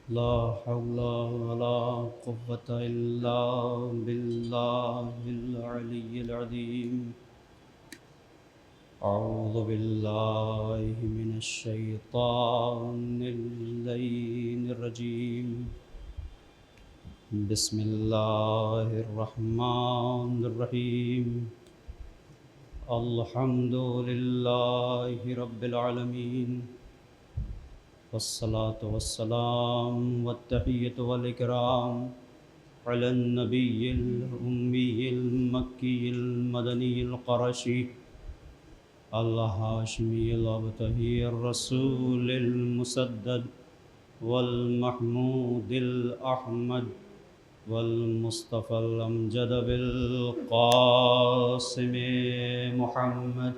لا حول ولا قوة إلا بالله العلي العظيم. أعوذ بالله من الشيطان اللعين الرجيم. بسم الله الرحمن الرحيم. الحمد لله رب العالمين، والصلاة والسلام والتحية والإكرام على النبي الأمي المكي المدني القرشي الهاشمي الأبتهي الرسول المسدد والمحمود الأحمد والمصطفى الأمجد بالقاسم محمد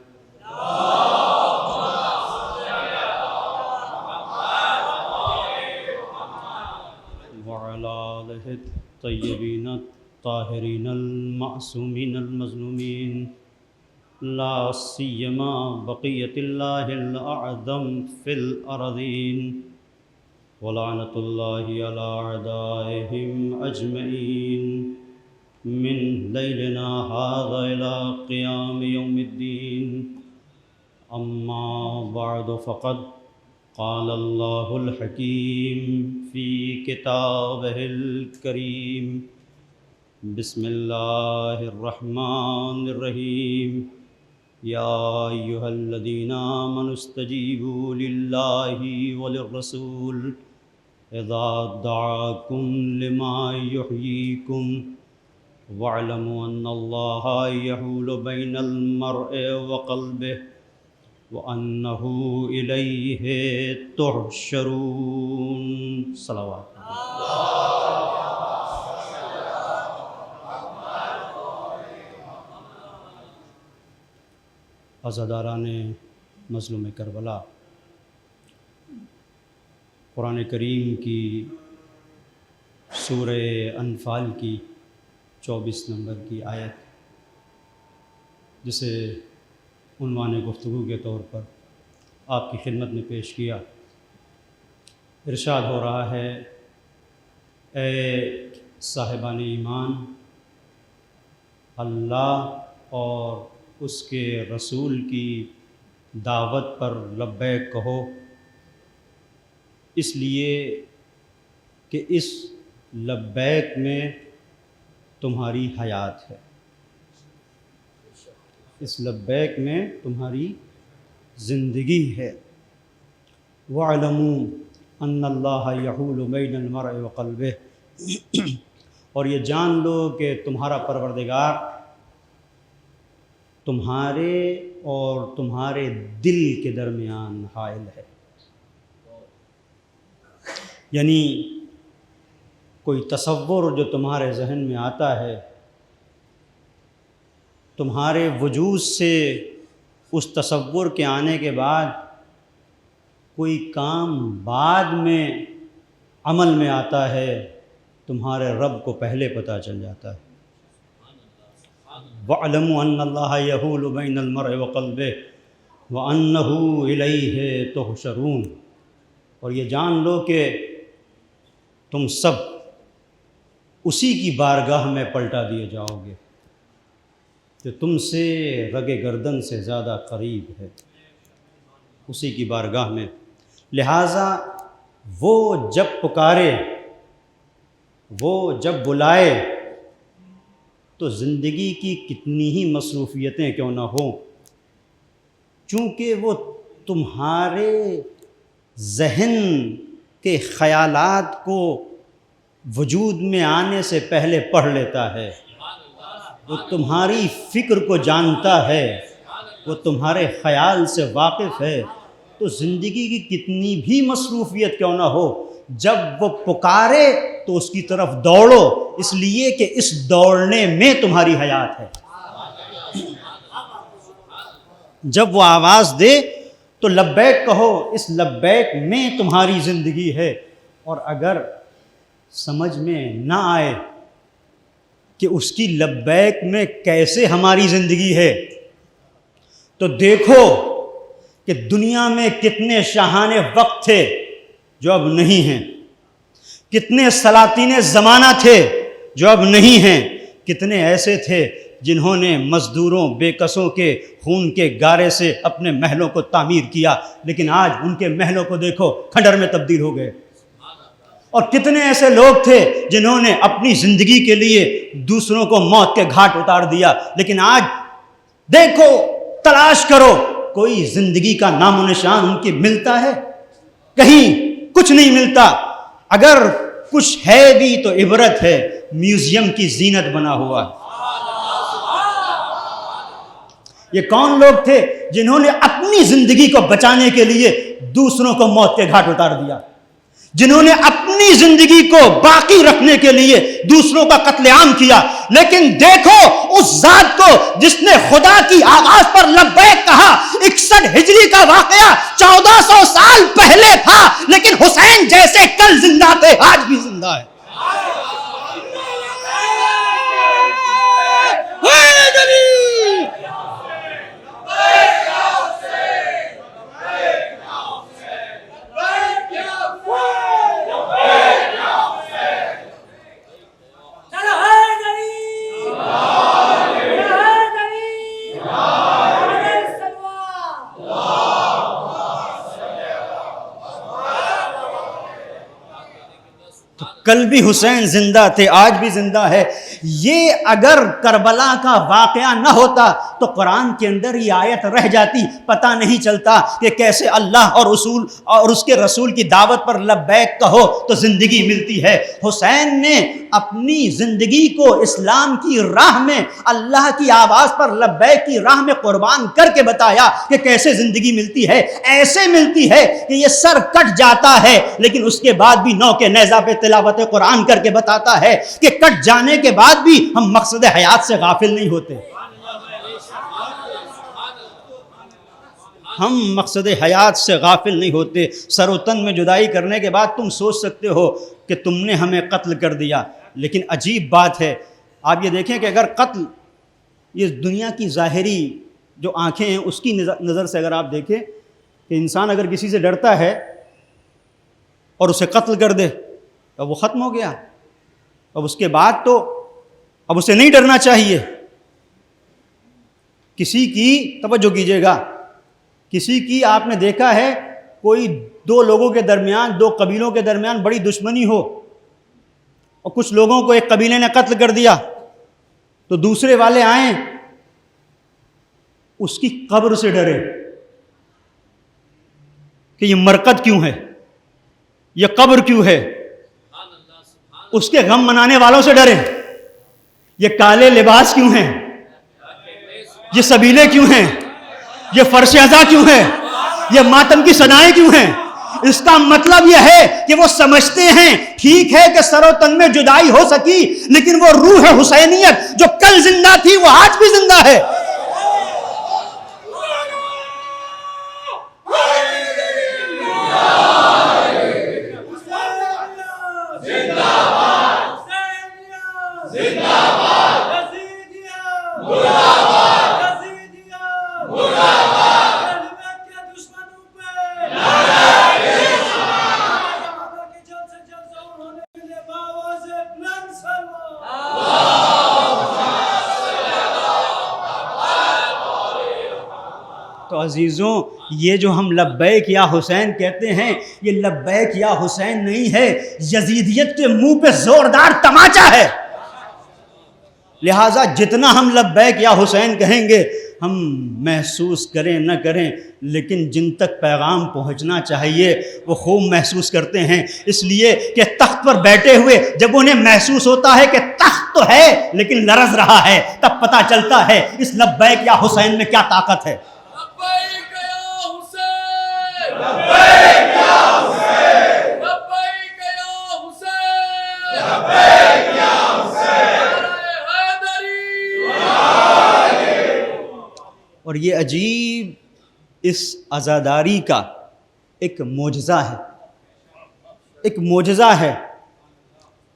وعلى آله الطيبين الطاهرين المعصومين المظلومين، لا سيما بقية الله الأعظم في الأرضين، ولعنة الله على أعدائهم أجمعين من ليلنا هذا إلى قيام يوم الدين. أما بعد، فقد قال الله الحكيم في كتابه الكريم. بسم الله الرحمن الرحيم. يا أيها الذين آمنوا استجيبوا لله وللرسول إذا دعاكم لما يحييكم، واعلموا أن الله يحول بين المرء وقلبه وأنه إليه تحشرون. صلوات. عزاداران مظلوم کربلا، قرآن کریم کی سورہ انفال کی 24 نمبر کی آیت، جسے عنوان گفتگو کے طور پر آپ کی خدمت میں پیش کیا، ارشاد ہو رہا ہے: اے صاحبان ایمان، اللہ اور اس کے رسول کی دعوت پر لبیک کہو، اس لیے کہ اس لبیک میں تمہاری حیات ہے، اس لبیک میں تمہاری زندگی ہے۔ وَاعْلَمُوا أَنَّ اللَّهَ يَحُولُ بَيْنَ الْمَرْءِ وَقَلْبِهِ، اور یہ جان لو کہ تمہارا پروردگار تمہارے اور تمہارے دل کے درمیان حائل ہے۔ یعنی کوئی تصور جو تمہارے ذہن میں آتا ہے، تمہارے وجود سے اس تصور کے آنے کے بعد کوئی کام بعد میں عمل میں آتا ہے، تمہارے رب کو پہلے پتہ چل جاتا ہے۔ وَاعْلَمُوا أَنَّ اللَّهَ يَحُولُ بَيْنَ الْمَرْءِ وَقَلْبِهِ وَأَنَّهُ إِلَيْهِ تُحْشَرُونَ، اور یہ جان لو کہ تم سب اسی کی بارگاہ میں پلٹا دیے جاؤ گے جو تم سے رگ گردن سے زیادہ قریب ہے، اسی کی بارگاہ میں۔ لہٰذا وہ جب پکارے، وہ جب بلائے، تو زندگی کی کتنی ہی مصروفیتیں کیوں نہ ہوں، چونکہ وہ تمہارے ذہن کے خیالات کو وجود میں آنے سے پہلے پڑھ لیتا ہے، وہ تمہاری فکر کو جانتا ہے، وہ تمہارے خیال سے واقف ہے۔ تو زندگی کی کتنی بھی مصروفیت کیوں نہ ہو، جب وہ پکارے تو اس کی طرف دوڑو، اس لیے کہ اس دوڑنے میں تمہاری حیات ہے۔ جب وہ آواز دے تو لبیک کہو، اس لبیک میں تمہاری زندگی ہے۔ اور اگر سمجھ میں نہ آئے کہ اس کی لبیک میں کیسے ہماری زندگی ہے، تو دیکھو کہ دنیا میں کتنے شاہان وقت تھے جو اب نہیں ہیں، کتنے سلاطین زمانہ تھے جو اب نہیں ہیں، کتنے ایسے تھے جنہوں نے مزدوروں بے کسوں کے خون کے گارے سے اپنے محلوں کو تعمیر کیا، لیکن آج ان کے محلوں کو دیکھو کھنڈر میں تبدیل ہو گئے۔ اور کتنے ایسے لوگ تھے جنہوں نے اپنی زندگی کے لیے دوسروں کو موت کے گھاٹ اتار دیا، لیکن آج دیکھو، تلاش کرو، کوئی زندگی کا نام و نشان ان کی ملتا ہے؟ کہیں کچھ نہیں ملتا۔ اگر کچھ ہے بھی تو عبرت ہے، میوزیم کی زینت بنا ہوا۔ یہ کون لوگ تھے جنہوں نے اپنی زندگی کو بچانے کے لیے دوسروں کو موت کے گھاٹ اتار دیا، جنہوں نے اپنی زندگی کو باقی رکھنے کے لیے دوسروں کا قتل عام کیا؟ لیکن دیکھو اس ذات کو جس نے خدا کی آواز پر لبیک کہا۔ 61 ہجری کا واقعہ 1400 سال پہلے تھا، لیکن حسین جیسے کل زندہ تھے آج بھی زندہ ہے۔ کل بھی حسین زندہ تھے، آج بھی زندہ ہے۔ یہ اگر کربلا کا واقعہ نہ ہوتا تو قرآن کے اندر یہ آیت رہ جاتی، پتہ نہیں چلتا کہ کیسے اللہ اور اس کے رسول کی دعوت پر لبیک کہو تو زندگی ملتی ہے۔ حسین نے اپنی زندگی کو اسلام کی راہ میں، اللہ کی آواز پر لبیک کی راہ میں قربان کر کے بتایا کہ کیسے زندگی ملتی ہے۔ ایسے ملتی ہے کہ یہ سر کٹ جاتا ہے، لیکن اس کے بعد بھی نو کے نیزہ پہ تلاوت قرآن کر کے بتاتا ہے کہ کٹ جانے کے بعد بھی ہم مقصد حیات سے غافل نہیں ہوتے۔ ہم مقصد حیات سے غافل نہیں ہوتے۔ سر و تن میں جدائی کرنے کے بعد تم سوچ سکتے ہو کہ تم نے ہمیں قتل کر دیا، لیکن عجیب بات ہے، آپ یہ دیکھیں کہ اگر قتل، یہ دنیا کی ظاہری جو آنکھیں ہیں اس کی نظر سے اگر آپ دیکھیں کہ انسان اگر کسی سے ڈرتا ہے اور اسے قتل کر دے تو وہ ختم ہو گیا، اب اس کے بعد تو اب اسے نہیں ڈرنا چاہیے۔ کسی کی توجہ کیجیے گا، کسی کی آپ نے دیکھا ہے کوئی دو لوگوں کے درمیان، دو قبیلوں کے درمیان بڑی دشمنی ہو اور کچھ لوگوں کو ایک قبیلے نے قتل کر دیا تو دوسرے والے آئیں اس کی قبر سے ڈرے کہ یہ مرقد کیوں ہے، یہ قبر کیوں ہے، اس کے غم منانے والوں سے ڈرے، یہ کالے لباس کیوں ہیں، یہ سبیلے کیوں ہیں، یہ فرش ازاں کیوں ہیں، یہ ماتم کی صدائیں کیوں ہیں۔ اس کا مطلب یہ ہے کہ وہ سمجھتے ہیں ٹھیک ہے کہ سر و تن میں جدائی ہو سکی، لیکن وہ روح حسینیت جو کل زندہ تھی وہ آج بھی زندہ ہے۔ تو عزیزوں، یہ جو ہم لبیک یا حسین کہتے ہیں، یہ لبیک یا حسین نہیں ہے، یزیدیت کے منہ پہ زوردار تماچا ہے۔ لہٰذا جتنا ہم لبیک یا حسین کہیں گے، ہم محسوس کریں نہ کریں، لیکن جن تک پیغام پہنچنا چاہیے وہ خوب محسوس کرتے ہیں، اس لیے کہ تخت پر بیٹھے ہوئے جب انہیں محسوس ہوتا ہے کہ تخت تو ہے لیکن لرز رہا ہے، تب پتہ چلتا ہے اس لبیک یا حسین میں کیا طاقت ہے۔ اور یہ عجیب اس عزاداری کا ایک معجزہ ہے، ایک معجزہ ہے۔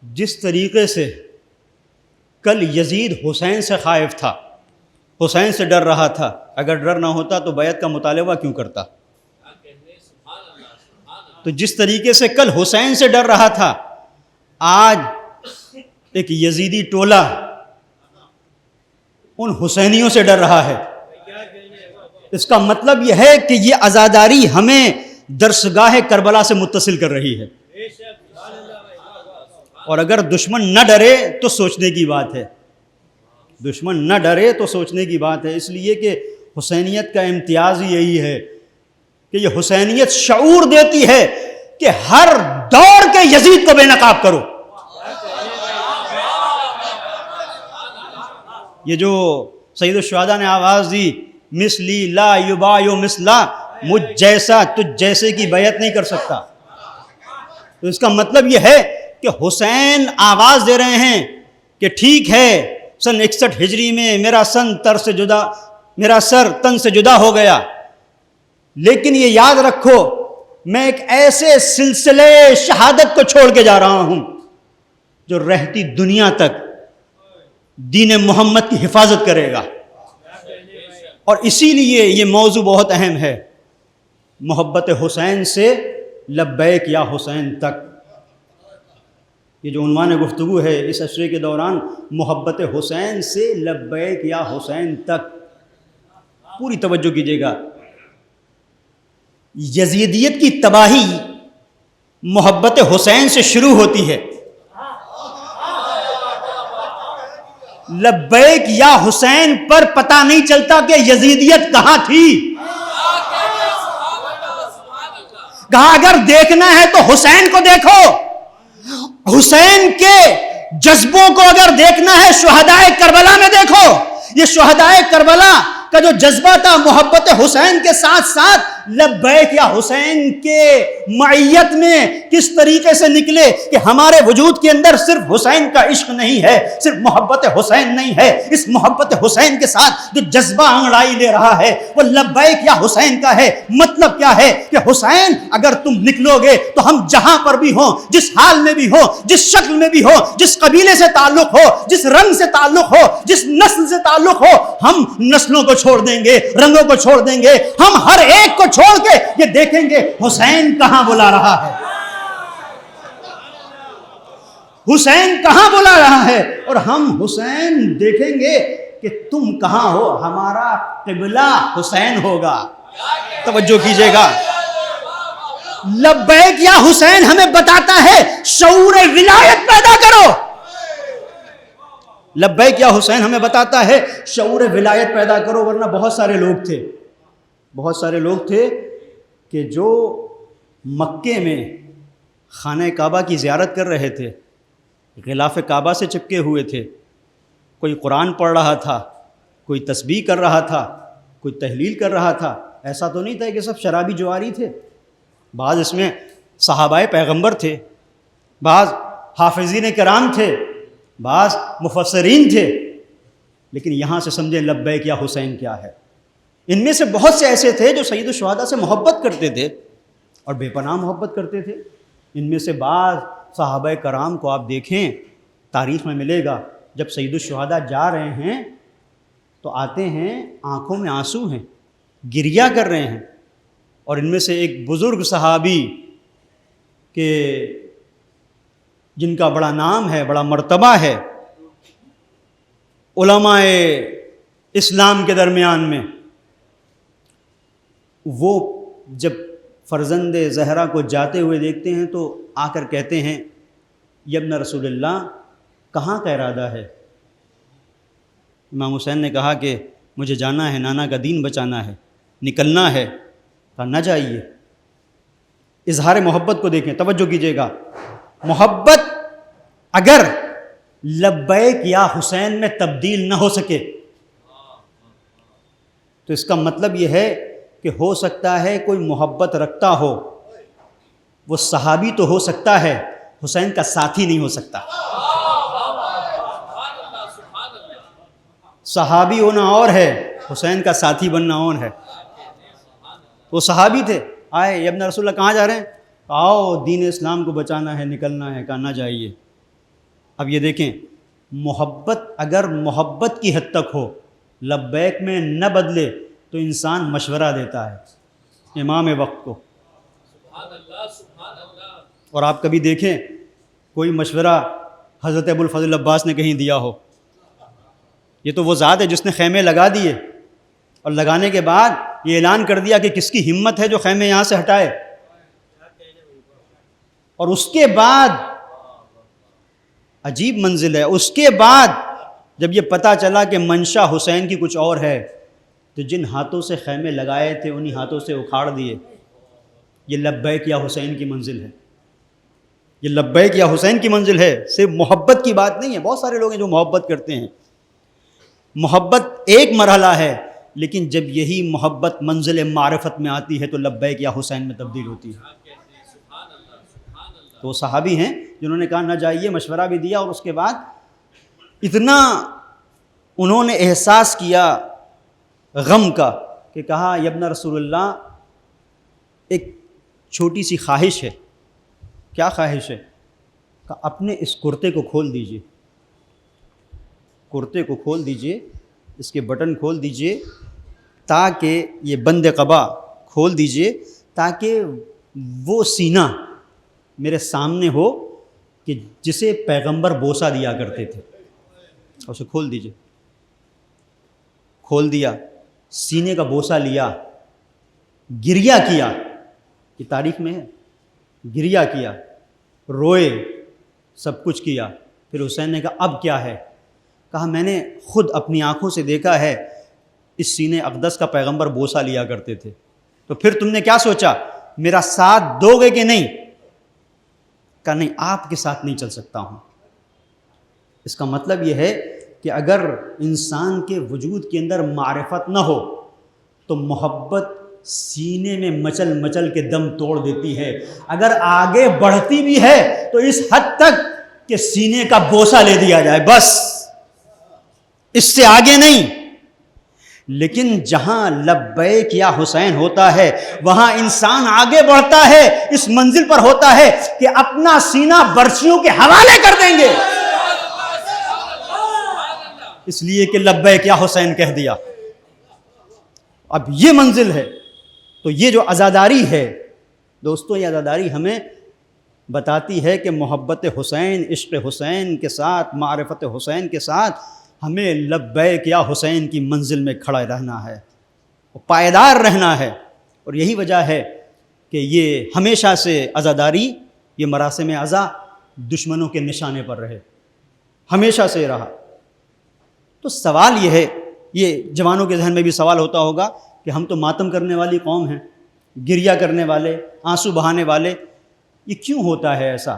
جس طریقے سے کل یزید حسین سے خائف تھا، حسین سے ڈر رہا تھا، اگر ڈر نہ ہوتا تو بیعت کا مطالبہ کیوں کرتا؟ تو جس طریقے سے کل حسین سے ڈر رہا تھا، آج ایک یزیدی ٹولہ ان حسینیوں سے ڈر رہا ہے۔ اس کا مطلب یہ ہے کہ یہ عزاداری ہمیں درسگاہ کربلا سے متصل کر رہی ہے، اور اگر دشمن نہ ڈرے تو سوچنے کی بات ہے، دشمن نہ ڈرے تو سوچنے کی بات ہے۔ اس لیے کہ حسینیت کا امتیاز یہی ہے کہ یہ حسینیت شعور دیتی ہے کہ ہر دور کے یزید کو بے نقاب کرو۔ یہ جو سید الشہداء نے آواز دی، مثلی لا یبایع مثلا، مجھ جیسا تجھ جیسے کی بیعت نہیں کر سکتا، تو اس کا مطلب یہ ہے کہ حسین آواز دے رہے ہیں کہ ٹھیک ہے سن 61 ہجری میں میرا سر تن سے جدا ہو گیا، لیکن یہ یاد رکھو میں ایک ایسے سلسلے شہادت کو چھوڑ کے جا رہا ہوں جو رہتی دنیا تک دین محمد کی حفاظت کرے گا۔ اور اسی لیے یہ موضوع بہت اہم ہے، محبت حسین سے لبیک یا حسین تک۔ یہ جو عنوان گفتگو ہے اس عشرے کے دوران، محبت حسین سے لبیک یا حسین تک، پوری توجہ کیجیے گا۔ یزیدیت کی تباہی محبت حسین سے شروع ہوتی ہے۔ لبیک یا حسین پر پتہ نہیں چلتا کہ یزیدیت کہاں تھی، کہا اگر دیکھنا ہے تو حسین کو دیکھو، حسین کے جذبوں کو اگر دیکھنا ہے شہدائے کربلا میں دیکھو۔ یہ شہدائے کربلا کا جو جذبہ تھا محبت حسین کے ساتھ ساتھ لبیک یا حسین کے معیت میں کس طریقے سے نکلے کہ ہمارے وجود کے اندر صرف حسین کا عشق نہیں ہے، صرف محبت حسین نہیں ہے، اس محبت حسین کے ساتھ جو جذبہ انگڑائی لے رہا ہے وہ لبیک یا حسین کا ہے۔ مطلب کیا ہے کہ حسین اگر تم نکلو گے تو ہم جہاں پر بھی ہوں، جس حال میں بھی ہوں، جس شکل میں بھی ہو، جس قبیلے سے تعلق ہو، جس رنگ سے تعلق ہو، جس نسل سے تعلق ہو، ہم نسلوں کو چھوڑ دیں گے، رنگوں کو چھوڑ دیں گے، ہم ہر ایک کو چھوڑ کے یہ دیکھیں گے حسین کہاں بلا رہا ہے، حسین کہاں بلا رہا ہے، اور ہم حسین دیکھیں گے کہ تم کہاں ہو، ہمارا قبلہ حسین ہوگا۔ توجہ کیجئے گا، لبیک یا حسین ہمیں بتاتا ہے شعور ولایت پیدا کرو۔ لبیک یا حسین ہمیں بتاتا ہے شعور ولایت پیدا کرو، ورنہ بہت سارے لوگ تھے کہ جو مکے میں خانہ کعبہ کی زیارت کر رہے تھے، غلاف کعبہ سے چپکے ہوئے تھے، کوئی قرآن پڑھ رہا تھا، کوئی تسبیح کر رہا تھا، کوئی تحلیل کر رہا تھا۔ ایسا تو نہیں تھا کہ سب شرابی جواری تھے، بعض اس میں صحابہ پیغمبر تھے، بعض حافظین کرام تھے، بعض مفسرین تھے، لیکن یہاں سے سمجھیں لبیک یا حسین کیا ہے۔ ان میں سے بہت سے ایسے تھے جو سید الشہداء سے محبت کرتے تھے اور بے پناہ محبت کرتے تھے۔ ان میں سے بعض صحابہ کرام کو آپ دیکھیں، تاریخ میں ملے گا، جب سید الشہداء جا رہے ہیں تو آتے ہیں آنکھوں میں آنسو ہیں، گریہ کر رہے ہیں، اور ان میں سے ایک بزرگ صحابی کہ جن کا بڑا نام ہے، بڑا مرتبہ ہے علماء اسلام کے درمیان میں، وہ جب فرزند زہرا کو جاتے ہوئے دیکھتے ہیں تو آ کر کہتے ہیں یا ابن رسول اللہ کہاں کا ارادہ ہے؟ امام حسین نے کہا کہ مجھے جانا ہے، نانا کا دین بچانا ہے، نکلنا ہے۔ کہا نہ جائیے۔ اظہار محبت کو دیکھیں، توجہ کیجیے گا، محبت اگر لبیک یا حسین میں تبدیل نہ ہو سکے تو اس کا مطلب یہ ہے کہ ہو سکتا ہے کوئی محبت رکھتا ہو، وہ صحابی تو ہو سکتا ہے، حسین کا ساتھی نہیں ہو سکتا۔ صحابی ہونا اور ہے، حسین کا ساتھی بننا اور ہے۔ وہ صحابی تھے، آئے یا ابن رسول اللہ کہاں جا رہے ہیں؟ آؤ دین اسلام کو بچانا ہے، نکلنا ہے۔ کہا نہ جائیے۔ اب یہ دیکھیں، محبت اگر محبت کی حد تک ہو، لبیک میں نہ بدلے تو انسان مشورہ دیتا ہے امام وقت کو۔ اور آپ کبھی دیکھیں کوئی مشورہ حضرت ابوالفضل عباس نے کہیں دیا ہو؟ یہ تو وہ ذات ہے جس نے خیمے لگا دیے اور لگانے کے بعد یہ اعلان کر دیا کہ کس کی ہمت ہے جو خیمے یہاں سے ہٹائے. اور اس کے بعد عجیب منزل ہے، اس کے بعد جب یہ پتہ چلا کہ منشا حسین کی کچھ اور ہے تو جن ہاتھوں سے خیمے لگائے تھے انہی ہاتھوں سے اکھاڑ دیے. یہ لبیک یا حسین کی منزل ہے، یہ لبیک یا حسین کی منزل ہے. صرف محبت کی بات نہیں ہے، بہت سارے لوگ ہیں جو محبت کرتے ہیں. محبت ایک مرحلہ ہے، لیکن جب یہی محبت منزل معرفت میں آتی ہے تو لبیک یا حسین میں تبدیل ہوتی ہے. تو وہ صحابی ہیں جنہوں نے کہا نہ جائیے، مشورہ بھی دیا، اور اس کے بعد اتنا انہوں نے احساس کیا غم کا کہ کہا یا ابن رسول اللہ ایک چھوٹی سی خواہش ہے. کیا خواہش ہے؟ کہ اپنے اس کرتے کو کھول دیجئے، کرتے کو کھول دیجئے، اس کے بٹن کھول دیجئے، تاکہ یہ بند قبا کھول دیجئے تاکہ وہ سینہ میرے سامنے ہو کہ جسے پیغمبر بوسہ دیا کرتے تھے. اسے کھول دیجئے. کھول دیا، سینے کا بوسہ لیا، گریہ کیا، یہ تاریخ میں ہے، گریہ کیا، روئے، سب کچھ کیا. پھر حسین نے کہا اب کیا ہے؟ کہا میں نے خود اپنی آنکھوں سے دیکھا ہے اس سینے اقدس کا پیغمبر بوسہ لیا کرتے تھے. تو پھر تم نے کیا سوچا؟ میرا ساتھ دو گے کہ نہیں؟ کہا نہیں، آپ کے ساتھ نہیں چل سکتا ہوں. اس کا مطلب یہ ہے کہ اگر انسان کے وجود کے اندر معرفت نہ ہو تو محبت سینے میں مچل مچل کے دم توڑ دیتی ہے. اگر آگے بڑھتی بھی ہے تو اس حد تک کہ سینے کا بوسہ لے دیا جائے، بس اس سے آگے نہیں. لیکن جہاں لبیک یا حسین ہوتا ہے وہاں انسان آگے بڑھتا ہے، اس منزل پر ہوتا ہے کہ اپنا سینہ برچیوں کے حوالے کر دیں گے، اس لیے کہ لبیک یا حسین کہہ دیا. اب یہ منزل ہے. تو یہ جو عزاداری ہے دوستو، یہ عزاداری ہمیں بتاتی ہے کہ محبت حسین، عشق حسین کے ساتھ، معرفت حسین کے ساتھ ہمیں لبیک یا حسین کی منزل میں کھڑا رہنا ہے، پائیدار رہنا ہے. اور یہی وجہ ہے کہ یہ ہمیشہ سے عزاداری، یہ مراسم عزا دشمنوں کے نشانے پر رہے، ہمیشہ سے رہا. تو سوال یہ ہے، یہ جوانوں کے ذہن میں بھی سوال ہوتا ہوگا کہ ہم تو ماتم کرنے والی قوم ہیں، گریہ کرنے والے، آنسو بہانے والے، یہ کیوں ہوتا ہے ایسا؟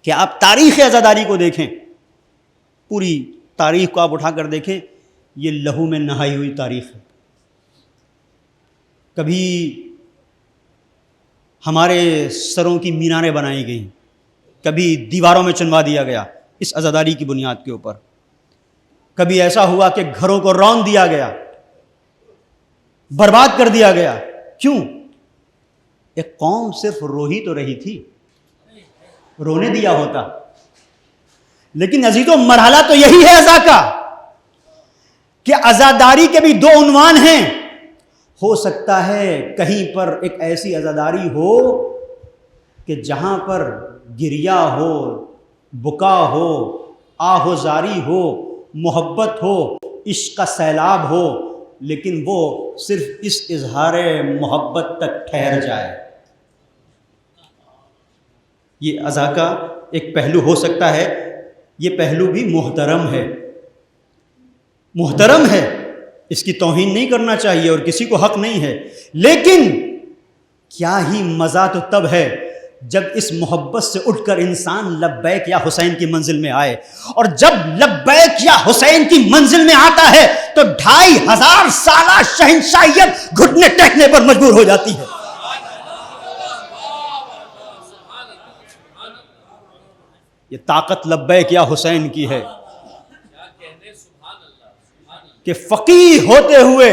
کہ آپ تاریخ عزاداری کو دیکھیں، پوری تاریخ کو آپ اٹھا کر دیکھیں، یہ لہو میں نہائی ہوئی تاریخ ہے. کبھی ہمارے سروں کی میناریں بنائی گئیں، کبھی دیواروں میں چنوا دیا گیا اس عزاداری کی بنیاد کے اوپر. کبھی ایسا ہوا کہ گھروں کو رون دیا گیا، برباد کر دیا گیا. کیوں؟ ایک قوم صرف رو ہی تو رہی تھی، رونے دیا ہوتا. لیکن عزیزو مرحلہ تو یہی ہے عزا کا کہ عزاداری کے بھی دو عنوان ہیں. ہو سکتا ہے کہیں پر ایک ایسی عزاداری ہو کہ جہاں پر گریہ ہو، بکا ہو، آہ و زاری ہو، محبت ہو، عشق کا سیلاب ہو، لیکن وہ صرف اس اظہار محبت تک ٹھہر جائے. یہ عزا کا ایک پہلو ہو سکتا ہے. یہ پہلو بھی محترم ہے، محترم ہے، اس کی توہین نہیں کرنا چاہیے اور کسی کو حق نہیں ہے. لیکن کیا ہی مزہ تو تب ہے جب اس محبت سے اٹھ کر انسان لبیک یا حسین کی منزل میں آئے. اور جب لبیک یا حسین کی منزل میں آتا ہے تو 2500 سالہ شہنشاہیت گھٹنے ٹیکنے پر مجبور ہو جاتی ہے. یہ طاقت لبیک یا حسین کی ہے کہ فقیہ ہوتے ہوئے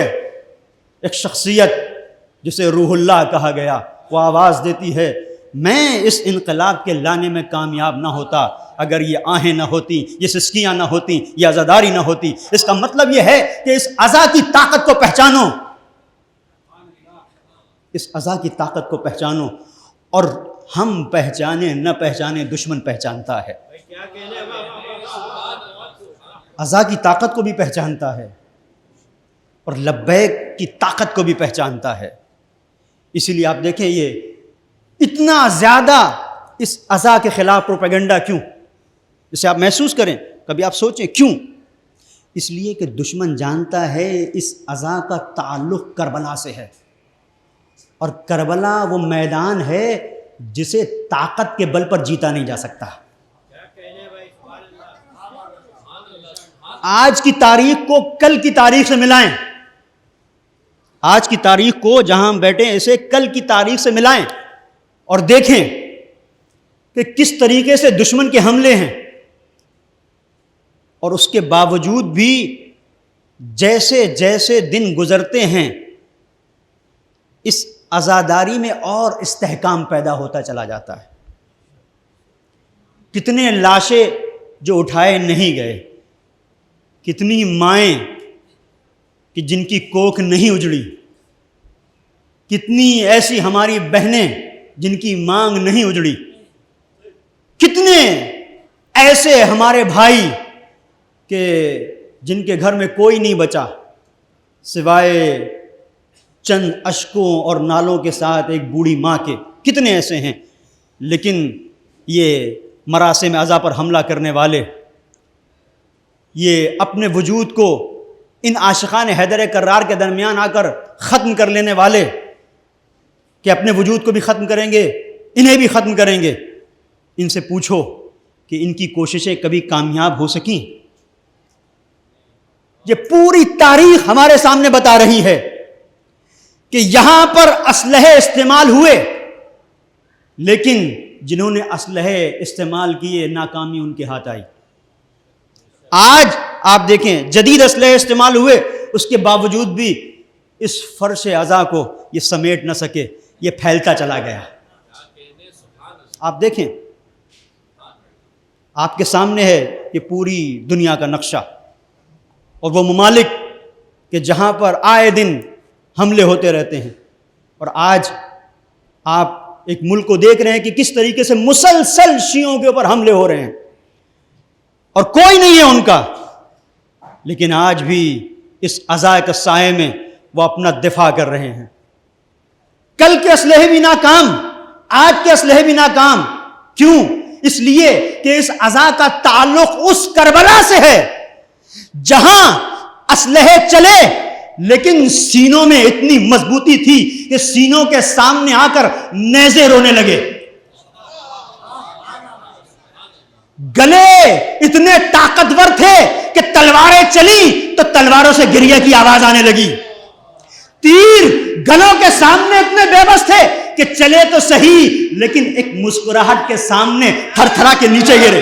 ایک شخصیت جسے روح اللہ کہا گیا، وہ آواز دیتی ہے میں اس انقلاب کے لانے میں کامیاب نہ ہوتا اگر یہ آہیں نہ ہوتی، یہ سسکیاں نہ ہوتی، یہ عزاداری نہ ہوتی. اس کا مطلب یہ ہے کہ اس عزا کی طاقت کو پہچانو، اس عزا کی طاقت کو پہچانو. اور ہم پہچانے نہ پہچانے دشمن پہچانتا ہے، عزا کی طاقت کو بھی پہچانتا ہے اور لبیک کی طاقت کو بھی پہچانتا ہے۔ اسی لیے آپ دیکھیں یہ اتنا زیادہ اس عزا کے خلاف پروپیگنڈا کیوں؟ اسے آپ محسوس کریں، کبھی آپ سوچیں کیوں؟ اس لیے کہ دشمن جانتا ہے اس عزا کا تعلق کربلا سے ہے، اور کربلا وہ میدان ہے جسے طاقت کے بل پر جیتا نہیں جا سکتا۔ آج کی تاریخ کو کل کی تاریخ سے ملائیں، آج کی تاریخ کو جہاں ہم بیٹھے ہیں اسے کل کی تاریخ سے ملائیں اور دیکھیں کہ کس طریقے سے دشمن کے حملے ہیں، اور اس کے باوجود بھی جیسے جیسے دن گزرتے ہیں اس عزاداری میں اور استحکام پیدا ہوتا چلا جاتا ہے۔ کتنے لاشیں جو اٹھائے نہیں گئے، کتنی مائیں کہ جن کی کوکھ نہیں اجڑی، کتنی ایسی ہماری بہنیں جن کی مانگ نہیں اجڑی، کتنے ایسے ہمارے بھائی کہ جن کے گھر میں کوئی نہیں بچا سوائے چند اشکوں اور نالوں کے ساتھ ایک بوڑھی ماں کے، کتنے ایسے ہیں۔ لیکن یہ مراسم عزا پر حملہ کرنے والے، یہ اپنے وجود کو ان عاشقان حیدر کرار کے درمیان آ کر ختم کر لینے والے کہ اپنے وجود کو بھی ختم کریں گے، انہیں بھی ختم کریں گے، ان سے پوچھو کہ ان کی کوششیں کبھی کامیاب ہو سکیں؟ یہ پوری تاریخ ہمارے سامنے بتا رہی ہے کہ یہاں پر اسلحے استعمال ہوئے، لیکن جنہوں نے اسلحے استعمال کیے ناکامی ان کے ہاتھ آئی۔ آج آپ دیکھیں جدید اسلحے استعمال ہوئے، اس کے باوجود بھی اس فرش عزا کو یہ سمیٹ نہ سکے، یہ پھیلتا چلا گیا۔ آپ دیکھیں، آپ کے سامنے ہے یہ پوری دنیا کا نقشہ، اور وہ ممالک کہ جہاں پر آئے دن حملے ہوتے رہتے ہیں، اور آج آپ ایک ملک کو دیکھ رہے ہیں کہ کس طریقے سے مسلسل شیعوں کے اوپر حملے ہو رہے ہیں اور کوئی نہیں ہے ان کا، لیکن آج بھی اس عزا کے سائے میں وہ اپنا دفاع کر رہے ہیں۔ کل کے اسلحے بھی ناکام، آج کے اسلحے بھی ناکام، کیوں؟ اس لیے کہ اس عزا کا تعلق اس کربلا سے ہے جہاں اسلحے چلے لیکن سینوں میں اتنی مضبوطی تھی کہ سینوں کے سامنے آ کر نیزے رونے لگے، گلے اتنے طاقتور تھے کہ تلواریں چلی تو تلواروں سے گریہ کی آواز آنے لگی، تیر گلوں کے سامنے اتنے بے بس تھے کہ چلے تو صحیح لیکن ایک مسکراہٹ کے سامنے تھر تھرا کے نیچے گرے۔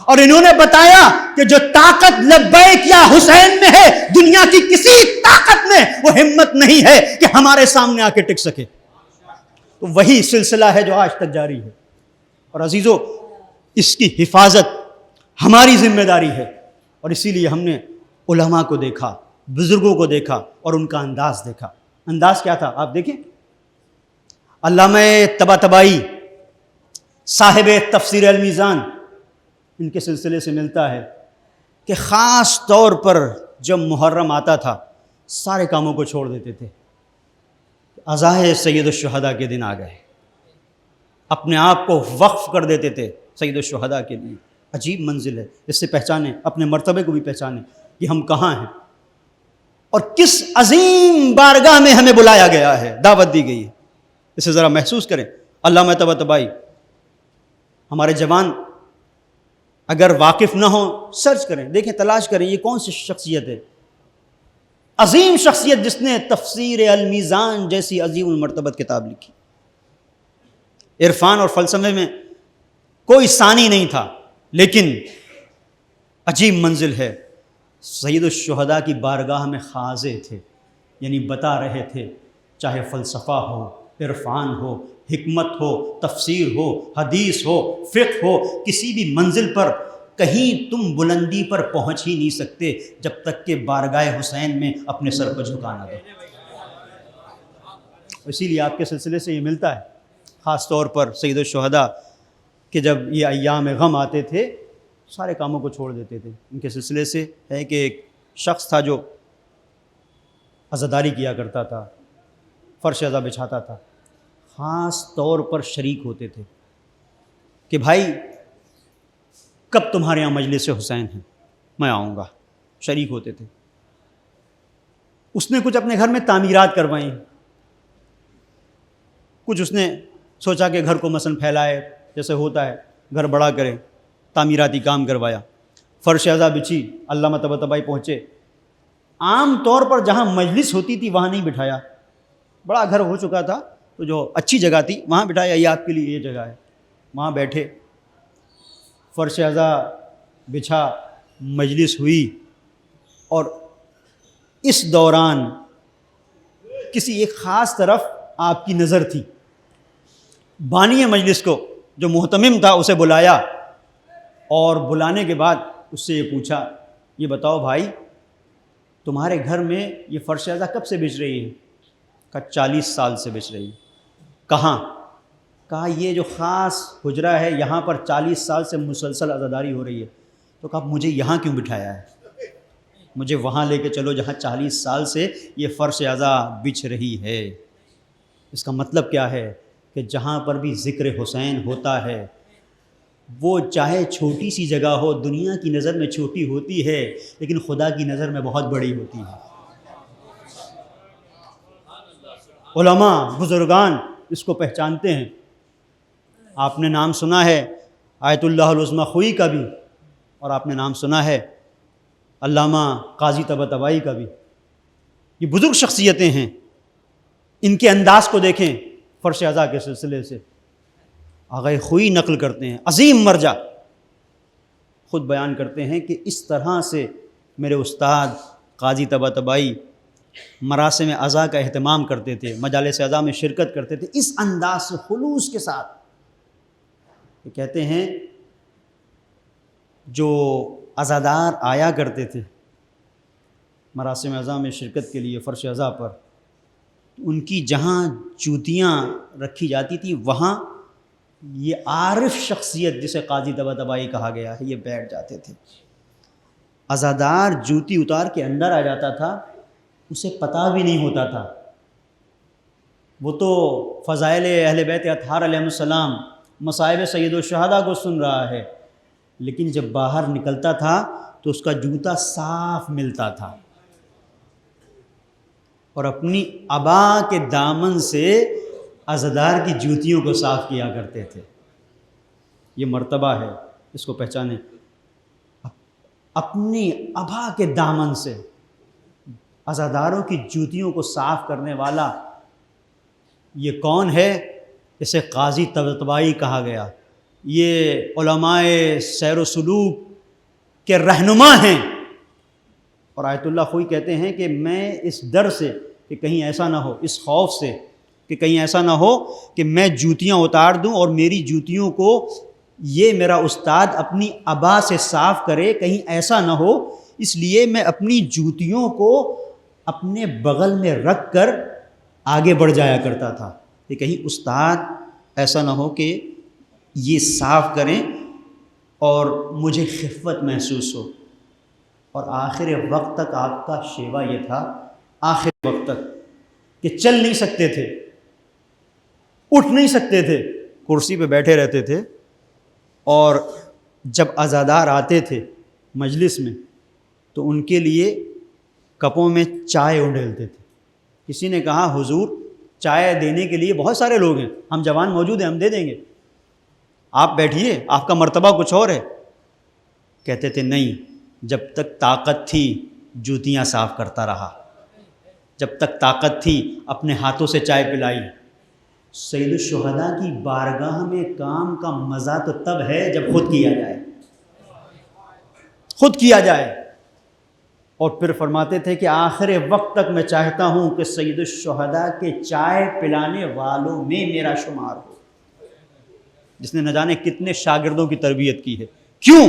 اور انہوں نے بتایا کہ جو طاقت لبیک یا حسین میں ہے، دنیا کی کسی طاقت میں وہ ہمت نہیں ہے کہ ہمارے سامنے آ کے ٹک سکے۔ تو وہی سلسلہ ہے جو آج تک جاری ہے، اور عزیزو اس کی حفاظت ہماری ذمہ داری ہے، اور اسی لیے ہم نے علماء کو دیکھا، بزرگوں کو دیکھا اور ان کا انداز دیکھا۔ انداز کیا تھا آپ دیکھیں، علامہ طباطبائی صاحب تفسیر المیزان، ان کے سلسلے سے ملتا ہے کہ خاص طور پر جب محرم آتا تھا سارے کاموں کو چھوڑ دیتے تھے، عزائے سید الشہداء کے دن آ گئے، اپنے آپ کو وقف کر دیتے تھے سید الشہداء کے لیے۔ عجیب منزل ہے، اس سے پہچانیں، اپنے مرتبے کو بھی پہچانیں کہ ہم کہاں ہیں اور کس عظیم بارگاہ میں ہمیں بلایا گیا ہے، دعوت دی گئی ہے۔ اسے ذرا محسوس کریں۔ علامہ طباطبائی، ہمارے جوان اگر واقف نہ ہوں سرچ کریں، دیکھیں، تلاش کریں یہ کون سی شخصیت ہے، عظیم شخصیت جس نے تفسیر المیزان جیسی عظیم المرتبت کتاب لکھی۔ عرفان اور فلسفے میں کوئی ثانی نہیں تھا، لیکن عجیب منزل ہے۔ سید الشہداء کی بارگاہ میں خاضع تھے، یعنی بتا رہے تھے چاہے فلسفہ ہو، عرفان ہو، حکمت ہو، تفسیر ہو، حدیث ہو، فقہ ہو، کسی بھی منزل پر کہیں تم بلندی پر پہنچ ہی نہیں سکتے جب تک کہ بارگاہ حسین میں اپنے سر کو جھکا نہ دو۔ اسی لیے آپ کے سلسلے سے یہ ملتا ہے، خاص طور پر سید الشہداء کہ جب یہ ایام غم آتے تھے سارے کاموں کو چھوڑ دیتے تھے۔ ان کے سلسلے سے ہے کہ ایک شخص تھا جو عزاداری کیا کرتا تھا، فرش عزا بچھاتا تھا، خاص طور پر شریک ہوتے تھے کہ بھائی کب تمہارے یہاں مجلس حسین ہے، میں آؤں گا، شریک ہوتے تھے۔ اس نے کچھ اپنے گھر میں تعمیرات کروائیں، کچھ اس نے سوچا کہ گھر کو مثلا پھیلائے، جیسے ہوتا ہے گھر بڑا کرے، تعمیراتی کام کروایا، فرش عزا بچھی، علامہ طباطبائی پہنچے۔ عام طور پر جہاں مجلس ہوتی تھی وہاں نہیں بٹھایا، بڑا گھر ہو چکا تھا تو جو اچھی جگہ تھی وہاں بٹھایا، یہ آپ کے لیے یہ جگہ ہے، وہاں بیٹھے، فرش عزا بچھا، مجلس ہوئی، اور اس دوران کسی ایک خاص طرف آپ کی نظر تھی۔ بانی مجلس کو جو محتمم تھا اسے بلایا، اور بلانے کے بعد اس سے یہ پوچھا، یہ بتاؤ بھائی تمہارے گھر میں یہ فرش عزا کب سے بچھ رہی ہے؟ کہا 40 سال سے بچ رہی ہے۔ کہاں؟ کہا یہ جو خاص حجرہ ہے یہاں پر 40 سال سے مسلسل عزاداری ہو رہی ہے۔ تو کہا مجھے یہاں کیوں بٹھایا ہے؟ مجھے وہاں لے کے چلو جہاں 40 سال سے یہ فرش عزا بچھ رہی ہے۔ اس کا مطلب کیا ہے کہ جہاں پر بھی ذکر حسین ہوتا ہے وہ چاہے چھوٹی سی جگہ ہو، دنیا کی نظر میں چھوٹی ہوتی ہے لیکن خدا کی نظر میں بہت بڑی ہوتی ہے۔ علماء بزرگان اس کو پہچانتے ہیں۔ آپ نے نام سنا ہے آیت اللہ العظمیٰ خوئی کا بھی، اور آپ نے نام سنا ہے علامہ قاضی طباطبائی کا بھی۔ یہ بزرگ شخصیتیں ہیں، ان کے انداز کو دیکھیں فرش عزا کے سلسلے سے۔ آغا خوئی نقل کرتے ہیں، عظیم مرجع خود بیان کرتے ہیں کہ اس طرح سے میرے استاد قاضی طباطبائی مراسم عزا کا اہتمام کرتے تھے، مجالس عزا میں شرکت کرتے تھے اس انداز سے، خلوص کے ساتھ۔ یہ کہتے ہیں جو عزادار آیا کرتے تھے مراسم عزا میں شرکت کے لیے فرش عزا پر، ان کی جہاں جوتیاں رکھی جاتی تھی وہاں یہ عارف شخصیت جسے قاضی طباطبائی کہا گیا ہے یہ بیٹھ جاتے تھے۔ عزادار جوتی اتار کے اندر آ جاتا تھا، اسے پتہ بھی نہیں ہوتا تھا، وہ تو فضائل اہل بیت اطہار علیہ السلام، مصائب سید الشہداء کو سن رہا ہے، لیکن جب باہر نکلتا تھا تو اس کا جوتا صاف ملتا تھا، اور اپنی عبا کے دامن سے عزادار کی جوتیوں کو صاف کیا کرتے تھے۔ یہ مرتبہ ہے، اس کو پہچانیں۔ اپنی عبا کے دامن سے عزاداروں کی جوتیوں کو صاف کرنے والا یہ کون ہے؟ اسے قاضی طباطبائی کہا گیا۔ یہ علماء سیر و سلوک کے رہنما ہیں، اور آیت اللہ خوئی کہتے ہیں کہ میں اس ڈر سے کہ کہیں ایسا نہ ہو، اس خوف سے کہ کہیں ایسا نہ ہو کہ میں جوتیاں اتار دوں اور میری جوتیوں کو یہ میرا استاد اپنی عبا سے صاف کرے، کہیں ایسا نہ ہو، اس لیے میں اپنی جوتیوں کو اپنے بغل میں رکھ کر آگے بڑھ جایا کرتا تھا کہ کہیں استاد ایسا نہ ہو کہ یہ صاف کریں اور مجھے خفت محسوس ہو۔ اور آخر وقت تک آپ کا شیوا یہ تھا، آخر وقت تک، کہ چل نہیں سکتے تھے، اٹھ نہیں سکتے تھے، کرسی پہ بیٹھے رہتے تھے، اور جب عزادار آتے تھے مجلس میں تو ان کے لیے کپوں میں چائے اڈیلتے تھے۔ کسی نے کہا حضور چائے دینے کے لیے بہت سارے لوگ ہیں، ہم جوان موجود ہیں، ہم دے دیں گے، آپ بیٹھیے، آپ کا مرتبہ کچھ اور ہے۔ کہتے تھے نہیں، جب تک طاقت تھی جوتیاں صاف کرتا رہا، جب تک طاقت تھی اپنے ہاتھوں سے چائے پلائی۔ سید الشہداء کی بارگاہ میں کام کا مزہ تو تب ہے جب خود کیا جائے، خود کیا جائے۔ اور پھر فرماتے تھے کہ آخر وقت تک میں چاہتا ہوں کہ سید الشہداء کے چائے پلانے والوں میں میرا شمار ہو، جس نے نہ جانے کتنے شاگردوں کی تربیت کی ہے۔ کیوں؟